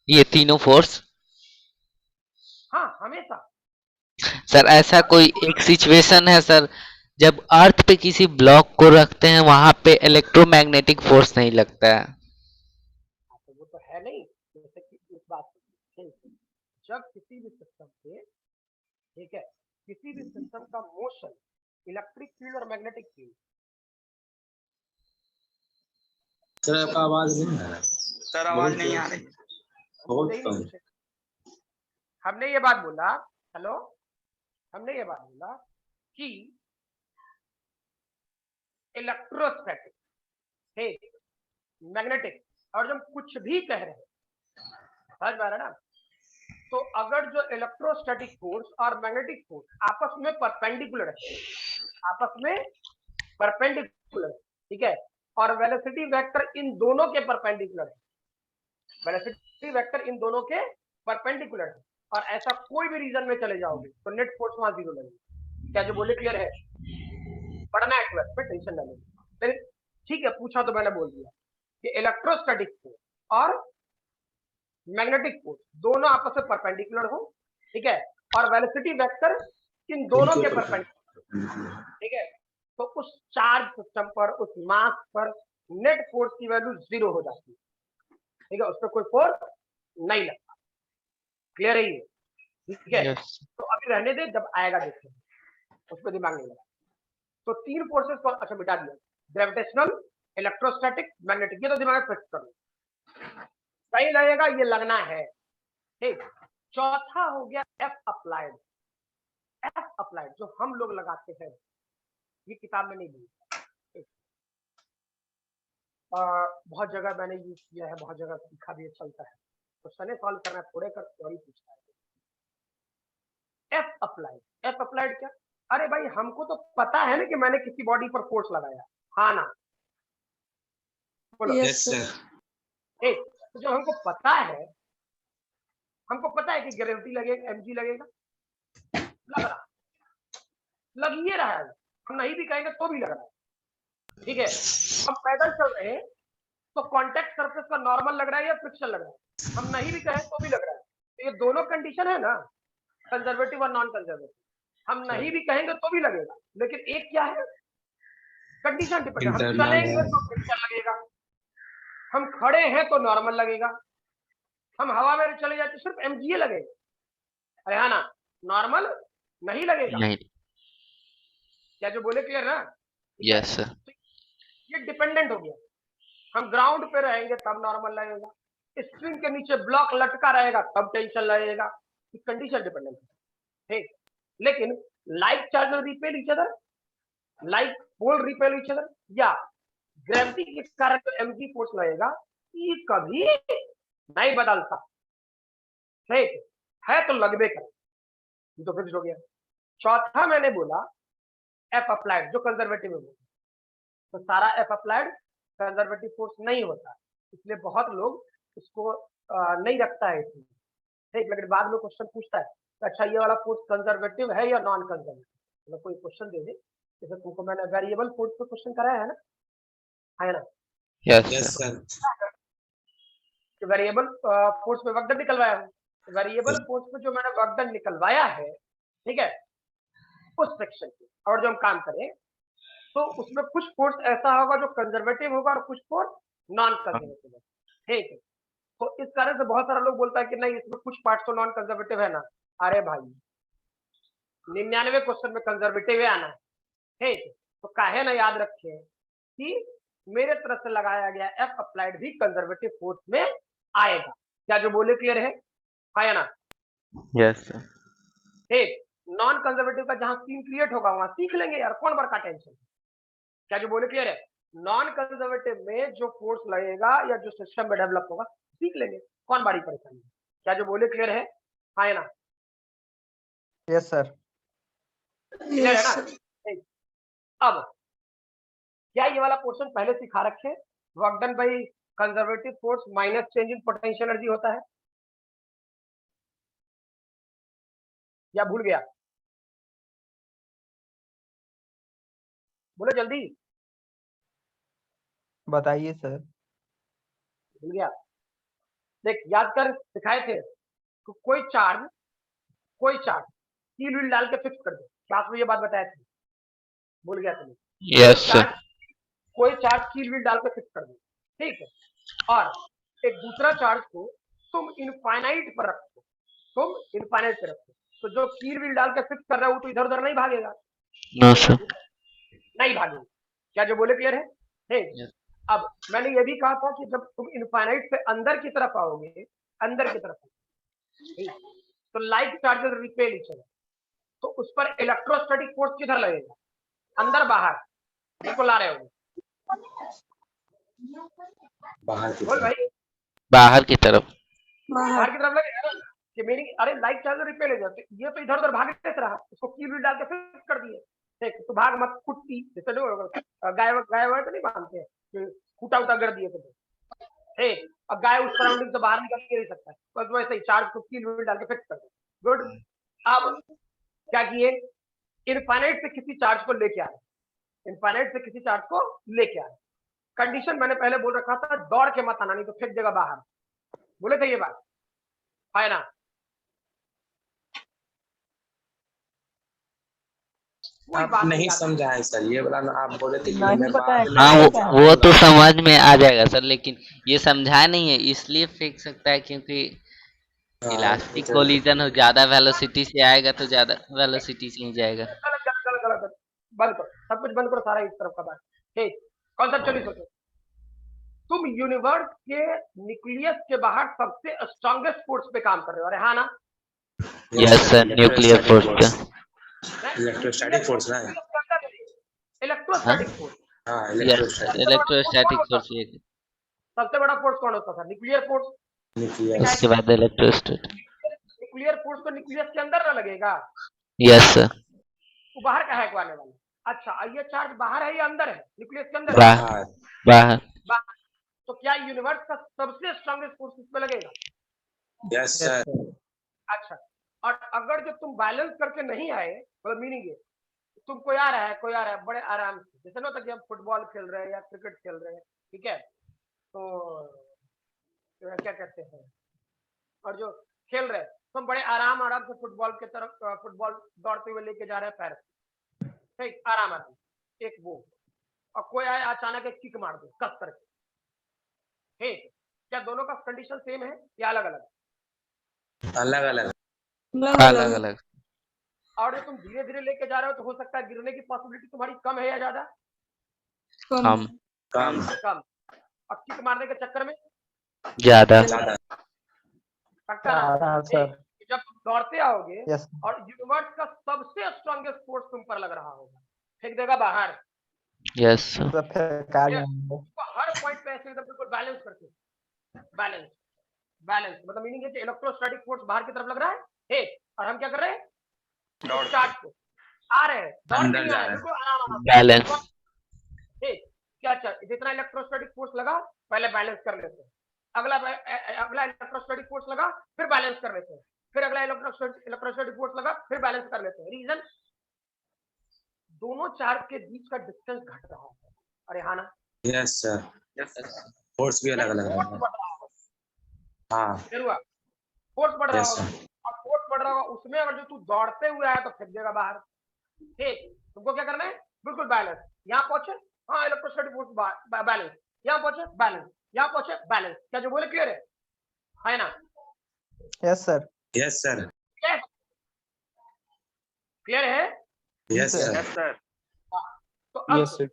ये तीनों फोर्स, हाँ हमेशा, सर ऐसा कोई एक सिचुएशन है सर जब अर्थ पे किसी ब्लॉक को रखते हैं वहां पे इलेक्ट्रोमैग्नेटिक फोर्स नहीं लगता है, तो वो तो है नहीं, जैसे कि इस बात ठीक है, जब किसी भी सिस्टम पे, ठीक है, किसी भी सिस्टम का मोशन इलेक्ट्रिक फील्ड और मैग्नेटिक फील्ड, सर आपका आवाज नहीं आ रहा है, सर आवाज नहीं आ रही। बहुत कम, हमने ये बात बोला, हेलो, हमने ये बात बोला कि इलेक्ट्रोस्टैटिक, ठीक, मैग्नेटिक, और जब कुछ भी कह रहे हैं, समझ में आ रहा है ना, तो अगर जो इलेक्ट्रोस्टैटिक फोर्स और मैग्नेटिक फोर्स आपस में परपेंडिकुलर है, आपस में परपेंडिकुलर है, ठीक है, और वेलोसिटी वेक्टर इन दोनों के परपेंडिकुलर है, वेलोसिटी वेक्टर इन दोनों के परपेंडिकुलर है, और ऐसा कोई भी रीजन में चले जाओगे तो नेट फोर्स वहां जीरो लगेगी। क्या जो बोले क्लियर है? पढ़ना है 12th में, टेंशन ना लेना। ठीक है, पूछा तो मैंने बोल दिया कि इलेक्ट्रोस्टैटिक फोर्स और मैग्नेटिक फोर्स दोनों आपस में परपेंडिकुलर हो, ठीक है, और वेलोसिटी वेक्टर इन दोनों के परपेंडिकुलर, ठीक है, तो उस चार्ज सिस्टम पर, उस मास पर नेट फोर्स की वैल्यू जीरो हो जाती है, ठीक है, उस पर कोई फोर्स नहीं लगता। क्लियर है ये? ठीक है, यस तो अभी रहने दे, जब आएगा देखते हैं, उस पर दिमाग नहीं लगा। तो तीन फोर्सेस को अच्छा मिटा दिया, ग्रेविटेशनल, इलेक्ट्रोस्टैटिक, मैग्नेटिक, ये तो दिमाग में फिक्स कर लो, सही लगेगा, ये लगना है, ठीक। चौथा हो गया एफ अप्लाइड। एफ अप्लाइड जो हम लोग लगाते हैं, ये किताब में नहीं दी, बहुत जगह मैंने यूज किया है, बहुत जगह सीखा भी चलता है, तो सने सॉल्व करना थोड़े कर थ्योरी पूछता है। एफ अप्लाइड, एफ अप्लाइड क्या? अरे भाई हमको तो पता है ना कि मैंने किसी बॉडी पर फोर्स लगाया, हाँ ना, बोलो। Yes sir. एक तो जो हमको पता है, हमको पता है कि ग्रेविटी लगेगा, एमजी लगेगा, लग रहा, लग ही रहा है, हम नहीं भी कहेंगे तो भी लग रहा है, ठीक है। हम पैदल चल रहे हैं तो कांटेक्ट सरफेस का नॉर्मल लग रहा है या फ्रिक्शन लग रहा है, हम नहीं भी कहें तो भी लग रहा है, तो ये दोनों कंडीशन है ना, कंजर्वेटिव और नॉन कंजर्वेटिव। हम नहीं भी कहेंगे तो भी लगेगा, लेकिन एक क्या है, कंडीशन डिपेंडेंट, हम चलेंगे तो फ्रिक्शन लगेगा, हम खड़े हैं तो नॉर्मल लगेगा, हम हवा में चले जाए तो सिर्फ एमजीए लगेगा, अरे हाँ ना, नॉर्मल नहीं लगेगा। नहीं क्या जो बोले क्लियर ना? यस सर ये डिपेंडेंट हो गया, हम ग्राउंड पे रहेंगे तब नॉर्मल लगेगा, स्ट्रिंग के नीचे ब्लॉक लटका रहेगा तब टेंशन लगेगा, कंडीशन डिपेंडेंट है, ठीक। लेकिन like charge repel each other, like pole repel each other, या ग्रेविटी के कारण जो एमजी फोर्स लगेगा ये कभी नहीं बदलता, ठीक है, तो लगबे कर, ये तो फिक्स हो गया। चौथा मैंने बोला एफ अप्लाइड, जो कंजर्वेटिव है, तो सारा एफ अप्लाइड कंजर्वेटिव फोर्स नहीं होता, इसलिए बहुत लोग इसको नहीं रखता है इसमें, ठीक। लेकिन बाद में क्वेश्चन पूछता है तो अच्छा ये वाला फोर्स कंजर्वेटिव है या नॉन कंजर्वेटिव, मतलब कोई क्वेश्चन दे दे, जैसे तुमको मैंने वेरिएबल फोर्स पे क्वेश्चन कराया है ना, है ना, यस सर कि वेरिएबल फोर्स पे वर्क डन निकलवाया हूँ, वेरिएबल फोर्स पे जो मैंने वर्क डन निकलवाया है, ठीक है, उस सेक्शन पे और जो हम काम करें तो उसमें कुछ फोर्स ऐसा होगा जो कंजर्वेटिव होगा और कुछ फोर्स नॉन कंजर्वेटिव है, ठीक है। तो इस कारण से बहुत सारा लोग बोलता है कि नहीं इसमें कुछ पार्ट तो नॉन कंजर्वेटिव है ना, अरे भाई 99 क्वेश्चन में कंजर्वेटिव है आना है, ठीक। तो काहे ना याद रखें कि मेरे तरफ से लगाया गया एफ अप्लाइड भी कंजर्वेटिव फोर्स में आएगा। क्या जो बोले क्लियर है? हाँ ना? यस सर ठीक। नॉन कंजर्वेटिव का जहां सीन क्रिएट होगा वहां सीख लेंगे यार, कौन बड़का टेंशन। क्या जो बोले क्लियर है? नॉन कंजर्वेटिव में जो फोर्स लगेगा या जो सिस्टम में डेवलप होगा सीख लेंगे, कौन बड़ी परेशानी। क्या जो बोले क्लियर है? हाँ ना? Yes sir. क्लियर है ना? ठीक। अब क्या ये वाला पोर्शन पहले सिखा रखे, work done by conservative force minus change in potential energy होता है या भूल गया? बोलो जल्दी। बताइए सर। भूल गया? देख याद कर, सिखाए थे तो कोई चार्ज कील व्हील डाल के फिक्स कर दो, क्लास में ये बात बताया थी, भूल गया तुम्हें? यस सर कोई चार्ज कील व्हील डाल के फिक्स कर दो, ठीक है, और एक दूसरा चार्ज को तुम इनफाइनाइट पर रखो, तुम इनफाइनाइट पे रखो, तो जो कील व्हील डाल के फिक्स कर रहा है वो तो इधर उधर नहीं भागेगा, नो सर नहीं भागेगा। क्या जो बोले क्लियर है? ठीक। अब मैंने ये भी कहा था कि जब तुम इनफाइनाइट से अंदर की तरफ आओगे, अंदर की तरफ, ठीक, तो like charges repel each other, तो उस पर इलेक्ट्रोस्टैटिक फोर्स किधर लगेगा? अंदर बाहर, बिल्कुल ला रहे हो बाहर की बोल तरफ। भाई, बाहर की तरफ बाहर की तरफ लगेगा ना, कि कि मेरी अरे लाइक चार्ज रिपेल हो जाते, ये तो इधर उधर भागते रहा, उसको कील भी डाल के फिक्स कर दिए। ठीक, तो भाग मत कुट्टी, जैसे लोग गाय तो नहीं मानते हैं कि खूटा उटा कर दिए थे। ठीक, अब गाय उस सराउंडिंग से बाहर निकल के नहीं सकता, बस वैसे ही चार्ज को कील भी डाल के फिक्स कर दिया। गुड। अब क्या किए, इनफाइनाइट से किसी चार्ज को लेके आए, इनफाइनाइट से किसी चार्ज को लेके आए। कंडीशन मैंने पहले बोल रखा था, दौड़ के मत आना, नहीं तो फेंक देगा बाहर, बोले थे ये बात है ना। आप नहीं समझा है सर, ये वाला ना आप बोले थे कि नहीं मैं पता है, बाद में हाँ वो तो बोला। समझ में आ जाएगा सर, लेकिन ये समझा नहीं है, इसलिए फेंक सकता है क्योंकि हाँ, इलास्टिक चल- कोलिजन हो, ज्यादा वेलोसिटी से आएगा तो ज्यादा वेलोसिटी से ही जाएगा। गलत गलत गलत गलत, बंद करो सब कुछ, बंद करो सारा इस तरफ का बात। ठीक, कॉन्सेप्चुअली सोचो, तुम यूनिवर्स के न्यूक्लियस के बाहर सबसे स्ट्रॉन्गेस्ट फोर्स पे काम कर रहे हो, अरे हाँ ना। यस सर, न्यूक्लियर फोर्स पे। इलेक्ट्रोस्टैटिक फोर्स ना। इलेक्ट्रोस्टैटिक फोर्स, हाँ, यस, इलेक्ट्रोस्टैटिक इलेक्ट्रोस्टैटिक फोर्स ये। सबसे बड़ा फोर्स कौन होता था, न्यूक्लियर फोर्स। न्यूक्लियर। उसके बाद इलेक्ट्रोस्टैटिक। न्यूक्लियर फोर्स तो न्यूक्लियस के अंदर ना लगेगा, यस सर, वो बाहर का है को आने वाला। अच्छा, ये चार्ज बाहर है या अंदर है, न्यूक्लियस के अंदर है। बाहर बाहर। बाहर। तो क्या यूनिवर्स का सबसे स्ट्रॉन्गेस्ट फोर्स इस पे लगेगा। Yes sir. अच्छा, और अगर जो तुम बैलेंस करके नहीं आए, मतलब मीनिंग है तुम कोई आ रहा है बड़े आराम से, जैसे ना होता कि हम फुटबॉल खेल रहे हैं या क्रिकेट खेल रहे हैं, ठीक है, तो क्या कहते हैं, और जो खेल रहे हैं तो हम बड़े आराम आराम से फुटबॉल के तरफ, फुटबॉल दौड़ते हुए लेके जा रहे हैं पैर से, ठीक, आराम आराम, एक वो, और कोई आए अचानक एक किक मार दे कस करके, ठीक, क्या दोनों का कंडीशन सेम है या अलग अलग। अलग अलग। अलग अलग। और जो तुम धीरे धीरे लेके जा रहे हो तो हो सकता है गिरने की पॉसिबिलिटी तुम्हारी कम है या ज्यादा। हम कम। कम। और किक मारने के चक्कर में ज्यादा। ज्यादा। पक्का ना? सर। जब तुम दौड़ते आओगे यस और यूनिवर्स का सबसे स्ट्रॉन्गेस्ट फोर्स तुम पर लग रहा होगा, फेंक देगा बाहर। यस सर, सर, फिर का तो हर पॉइंट पे ऐसे एकदम बिल्कुल बैलेंस करके, बैलेंस बैलेंस मतलब मीनिंग है कि इलेक्ट्रोस्टैटिक फोर्स बाहर की तरफ लग रहा है, ठीक, और हम क्या कर रहे हैं, दौड़ चार्ज को आ रहे हैं, दौड़ अंदर नहीं जा आ रहे, रहे हैं। बिल्कुल आराम आराम। बैलेंस। ठीक, क्या जितना इलेक्ट्रोस्टैटिक फोर्स लगा पहले बैलेंस कर लेते हैं, अगला इलेक्ट्रोस्टैटिक फोर्स लगा फिर बैलेंस कर लेते हैं, फिर अगला इलेक्ट्रोस्टैटिक फोर्स लगा फिर बैलेंस कर लेते हैं। रीजन, दोनों चार्ज के बीच का डिस्टेंस घट रहा है, अरे हाँ ना। Yes sir. यस फोर्स भी अलग अलग फोर्स है। बढ़ रहा होगा, हाँ। फिर हुआ फोर्स बढ़ रहा यस होगा, सर। और फोर्स बढ़ रहा होगा उसमें अगर जो तू दौड़ते हुए आया तो फेंक देगा बाहर। ठीक, तुमको क्या करना है, बिल्कुल बैलेंस, यहाँ पहुंचे, हाँ इलेक्ट्रोस्टैटिक फोर्स बैलेंस, यहाँ पहुंचे बैलेंस, यहाँ पहुंचे बैलेंस, क्या जो बोले क्लियर है ना। Yes sir. Yes sir. Clear है। Yes sir. Yes sir. तो अब यस सर।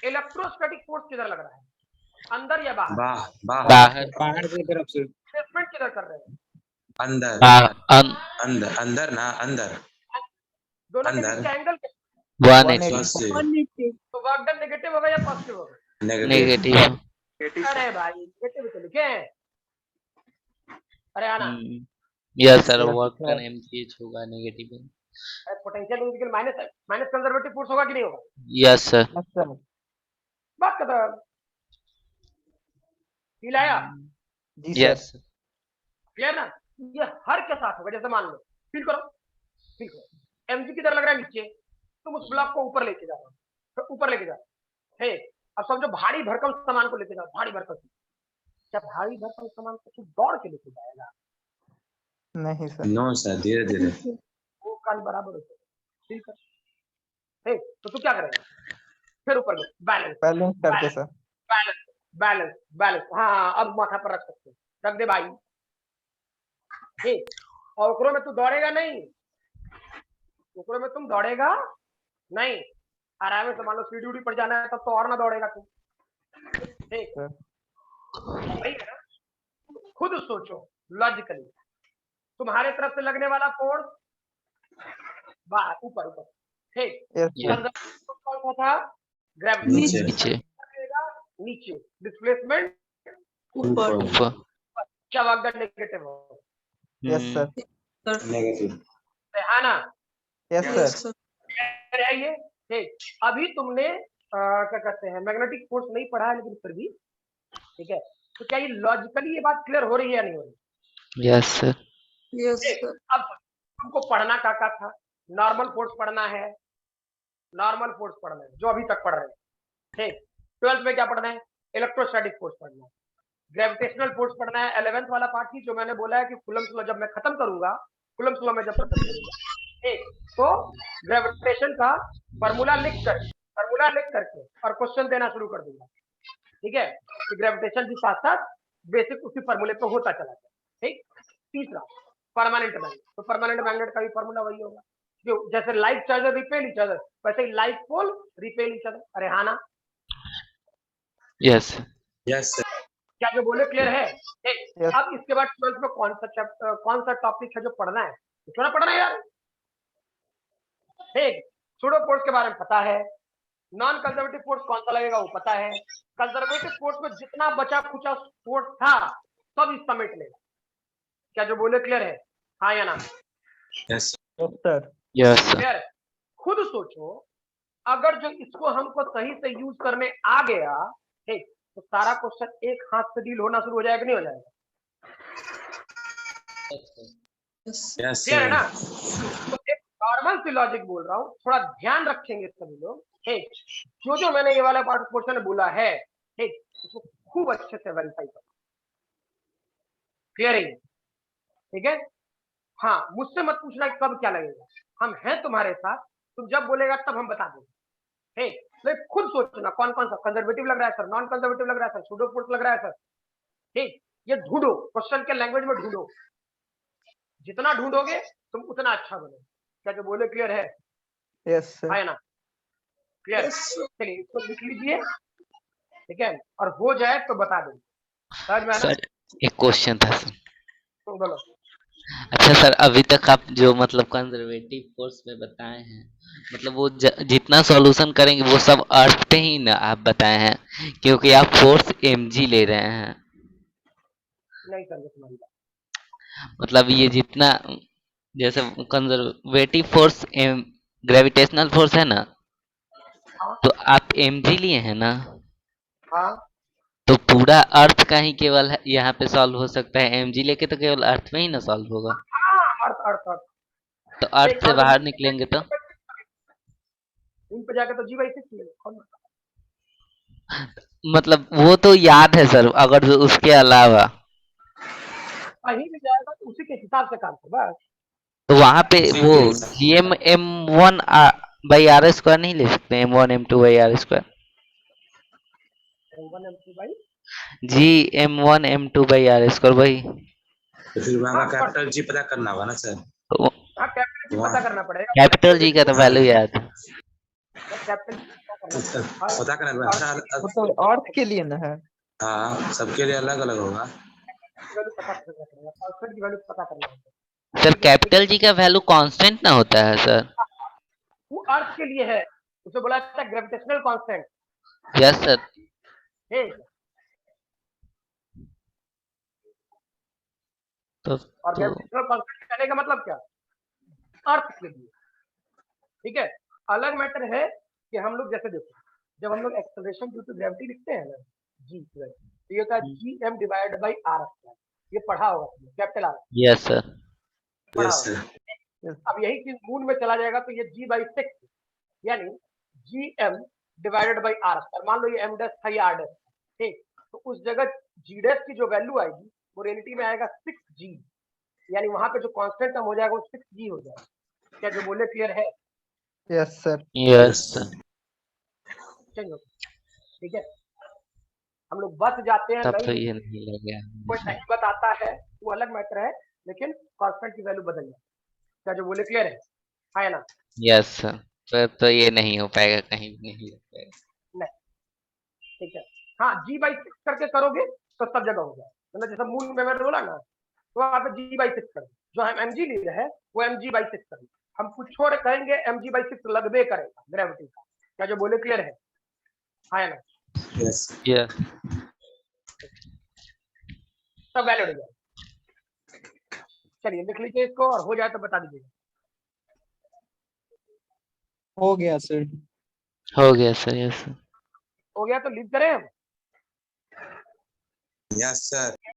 इलेक्ट्रोस्टैटिक फोर्स किधर लग रहा है, अंदर या बाहर, बाहर। बाहर बाहर की तरफ से। प्लेसमेंट किधर कर रहे हैं, अंदर। बाहर। अंदर अंदर ना अंदर। दोनों के अंदर। बीच का एंगल 180 पॉजिटिव। तो वर्क डन नेगेटिव होगा या पॉजिटिव होगा। नेगेटिव। नेगेटिव। अरे भाई नेगेटिव तो लिखे हैं, अरे आना yes sir, work done MCH होगा नेगेटिव। पोटेंशियल इनके माइनस माइनस कंजर्वेटिव फोर्स होगा कि नहीं होगा। Yes sir. Yes sir. बात खत्म, फील आया, जी सर। यस क्लियर ना। ये हर के साथ होगा, जैसे मान लो फील करो एमजी किधर लग रहा है नीचे, तुम उस ब्लॉक को ऊपर लेके जाओ, तो ऊपर लेके जाओ, ठीक, अब समझो भारी भरकम सामान को लेके जाओ, भारी भरकम, क्या भारी भरकम सामान को तू दौड़ के लेके जाएगा, नहीं सर। नो सर, धीरे धीरे। वो कान बराबर होता है, ठीक है, ठीक, तो तू क्या करेगा, फिर ऊपर बैलेंस बैलेंस करके सर। बैलेंस बैलेंस बैलेंस, हाँ अब माथा पर रख सकते, रख दे भाई, ठीक, और ओकरो में तू दौड़ेगा नहीं, ओकरो में तुम दौड़ेगा नहीं, आराम से, मान लो सीढ़ी उड़ी पर जाना है तब तो और ना दौड़ेगा तू, ठीक, सही है ना। खुद सोचो लॉजिकली, तुम्हारे तरफ से लगने वाला फोर्स बाहर ऊपर ऊपर, ठीक, यस कौन सा था, ग्रेविटी, नीचे। नीचे। नीचे, डिस्प्लेसमेंट ऊपर। ऊपर। क्या वाक नेगेटिव हो, यस सर। नेगेटिव। है ना? Yes sir. clear है ये? ठीक, अभी तुमने क्या कहते हैं मैग्नेटिक फोर्स नहीं पढ़ा है, लेकिन फिर भी ठीक है, तो क्या ये लॉजिकली ये बात क्लियर हो रही है या नहीं हो रही? Yes sir. ठीक, अब तुमको पढ़ना क्या था? नॉर्मल फोर्स पढ़ना है, नॉर्मल फोर्स पढ़ना है जो अभी तक पढ़ रहे हैं। ठीक, 12th में क्या पढ़ना है? इलेक्ट्रोस्टैटिक फोर्स पढ़ना है, ग्रेविटेशनल फोर्स पढ़ना है। 11th वाला पार्ट ही जो मैंने बोला है कि कूलम्ब्स लॉ जब मैं खत्म करूंगा, कूलम्ब्स लॉ में जब खत्म करूंगा, ठीक, तो ग्रेविटेशन का फॉर्मूला लिख करके और क्वेश्चन देना शुरू कर दूंगा। ठीक है, कि ग्रेविटेशन के साथ साथ बेसिक उसी फॉर्मूले पे होता चला जाए। ठीक, तीसरा परमानेंट मैग्नेट, तो परमानेंट मैग्नेट का भी फॉर्मूला वही होगा, जो जैसे like charger repel each other, वैसे ही like pole repel each other. अरे हाँ ना? यस। Yes sir. क्या जो बोले क्लियर है? ठीक, Yes. अब इसके बाद 12th में कौन सा टॉपिक है जो पढ़ना है? तो क्यों ना पढ़ना है यार? ठीक, सूडो फोर्स के बारे में पता है, नॉन कंजर्वेटिव फोर्स कौन सा लगेगा वो पता है, कंजर्वेटिव फोर्स में जितना बचा खुचा फोर्स था सब इस समेट लेगा। क्या जो बोले क्लियर है? हाँ या ना? Yes yes sir. Yes sir. Clear? खुद सोचो, अगर जो इसको हमको सही से यूज करने आ गया, ठीक, तो सारा क्वेश्चन एक हाथ से डील होना शुरू हो जाएगा, नहीं हो जाएगा? यस क्लियर है ना? सर। तो एक नॉर्मल सी लॉजिक बोल रहा हूँ, थोड़ा ध्यान रखेंगे सभी लोग। ठीक, जो मैंने ये वाला पार्ट क्वेश्चन बोला है, ठीक, उसको खूब अच्छे से वेरीफाई करो। क्लियर है? ठीक है, हाँ, मुझसे मत पूछना कि कब क्या लगेगा, हम हैं तुम्हारे साथ, तुम जब बोलेगा तब हम बता देंगे। ठीक, तो खुद सोचना कौन कौन सा कंजर्वेटिव लग रहा है सर, नॉन कंजर्वेटिव लग रहा है सर, सूडो फोर्स लग रहा है सर। ठीक, ये ढूंढो, क्वेश्चन के लैंग्वेज में ढूंढो, जितना ढूंढोगे तुम उतना अच्छा बनो। क्या जो बोले क्लियर है? Yes sir. है ना? क्लियर? चलिए इसको लिख लीजिए, ठीक है, और हो जाए तो बता देंगे। समझ में आया ना? सर एक क्वेश्चन था सर। तो बोलो। अच्छा सर, अभी तक आप जो मतलब कंजर्वेटिव फोर्स में बताए हैं, मतलब वो जितना सॉल्यूशन करेंगे वो सब अर्थ पे ही ना आप बताए हैं, क्योंकि आप फोर्स mg ले रहे हैं। नहीं समझे तुम्हारी बात। मतलब ये जितना जैसे कंजर्वेटिव फोर्स ग्रेविटेशनल फोर्स है ना, हाँ तो आप mg लिए हैं ना, हाँ, तो पूरा अर्थ का ही केवल यहाँ पे सॉल्व हो सकता है। mg लेके तो केवल अर्थ में ही ना सॉल्व होगा, अर्थ अर्थ अर्थ, तो अर्थ एक से अर्थ बाहर निकलेंगे तो इन पे जाके तो जी भाई सिक्स मिलेगा, कौन मतलब वो तो याद है सर, अगर उसके अलावा कहीं भी जाएगा तो उसी के हिसाब से काम कर बस। तो वहां पे उसी वो के हिसाब से। GM m1 by R square नहीं ले सकते? m1 m2 by R square, M1 M2 भाई, जी m1 m2 by R square वही। तो फिर वहाँ का कैपिटल जी पता करना होगा ना सर। तो हाँ कैपिटल जी वाह। पता करना पड़ेगा। कैपिटल जी का तो वैल्यू याद है। कैपिटल जी पता करना तो पड़ेगा। हाँ, पता करना होगा। वो तो अर्थ के लिए ना है। हाँ, सबके लिए अलग अलग होगा। वैल्यू पता करना पड़ेगा, कांस्टेंट की वैल्यू पता करना होगा। सर कैपिटल जी का वैल्यू कांस्टेंट ना होता है सर? वो अर्थ के लिए है, उसे बोला जाता है ग्रेविटेशनल कांस्टेंट। Yes sir. ठीक, तो और ग्रेविटेशनल कांस्टेंट कहने का मतलब क्या? अर्थ के लिए। ठीक है, अलग मैटर है कि हम लोग जैसे देखो, जब हम लोग एक्सेलरेशन ड्यू टू ग्रेविटी लिखते हैं ना, जी तो ये होता है G M divide by R square. ये पढ़ा होगा तुमने, कैपिटल आर यस सर। पढ़ा यस होगा। सर। अब यही चीज मून में चला जाएगा तो ये जी बाई 6 यानी G M divided by R square. मान लो ये एम डैश था, ये आर डैश, ठीक, तो उस जगह जी डैश की जो वैल्यू आएगी वो रियलिटी में आएगा 6g, यानी वहां पे जो कांस्टेंट टर्म हो जाएगा वो 6g हो जाएगा। क्या जो बोले क्लियर है? Yes sir. Yes sir. चलिए ठीक है, हम लोग बच जाते हैं, तब तो नहीं ये नहीं लग गया कोई नहीं बताता है वो अलग मैटर है, लेकिन कांस्टेंट की वैल्यू बदल जाए। क्या जो बोले क्लियर है ना? यस सर, तो ये नहीं हो पाएगा, कहीं भी नहीं लग पाएगा। नहीं, ठीक है, हाँ जी बाई 6 करके करोगे तो सब जगह हो जाए। मतलब जैसे मून में मैंने बोला ना, तो वहां पे जी बाई 6 कर, जो हम एम जी ले रहे हैं वो एम जी बाई 6 कर, हम कुछ छोड़ कहेंगे एम जी बाई 6 लगभग करेगा ग्रेविटी का। क्या जो बोले क्लियर है ना? यस। यस। सब वैलिड हो जाए। चलिए लिख लीजिए इसको, और हो जाए तो बता दीजिएगा। हो गया सर। हो गया सर, यस। हो गया तो लीव करें हम। Yes sir.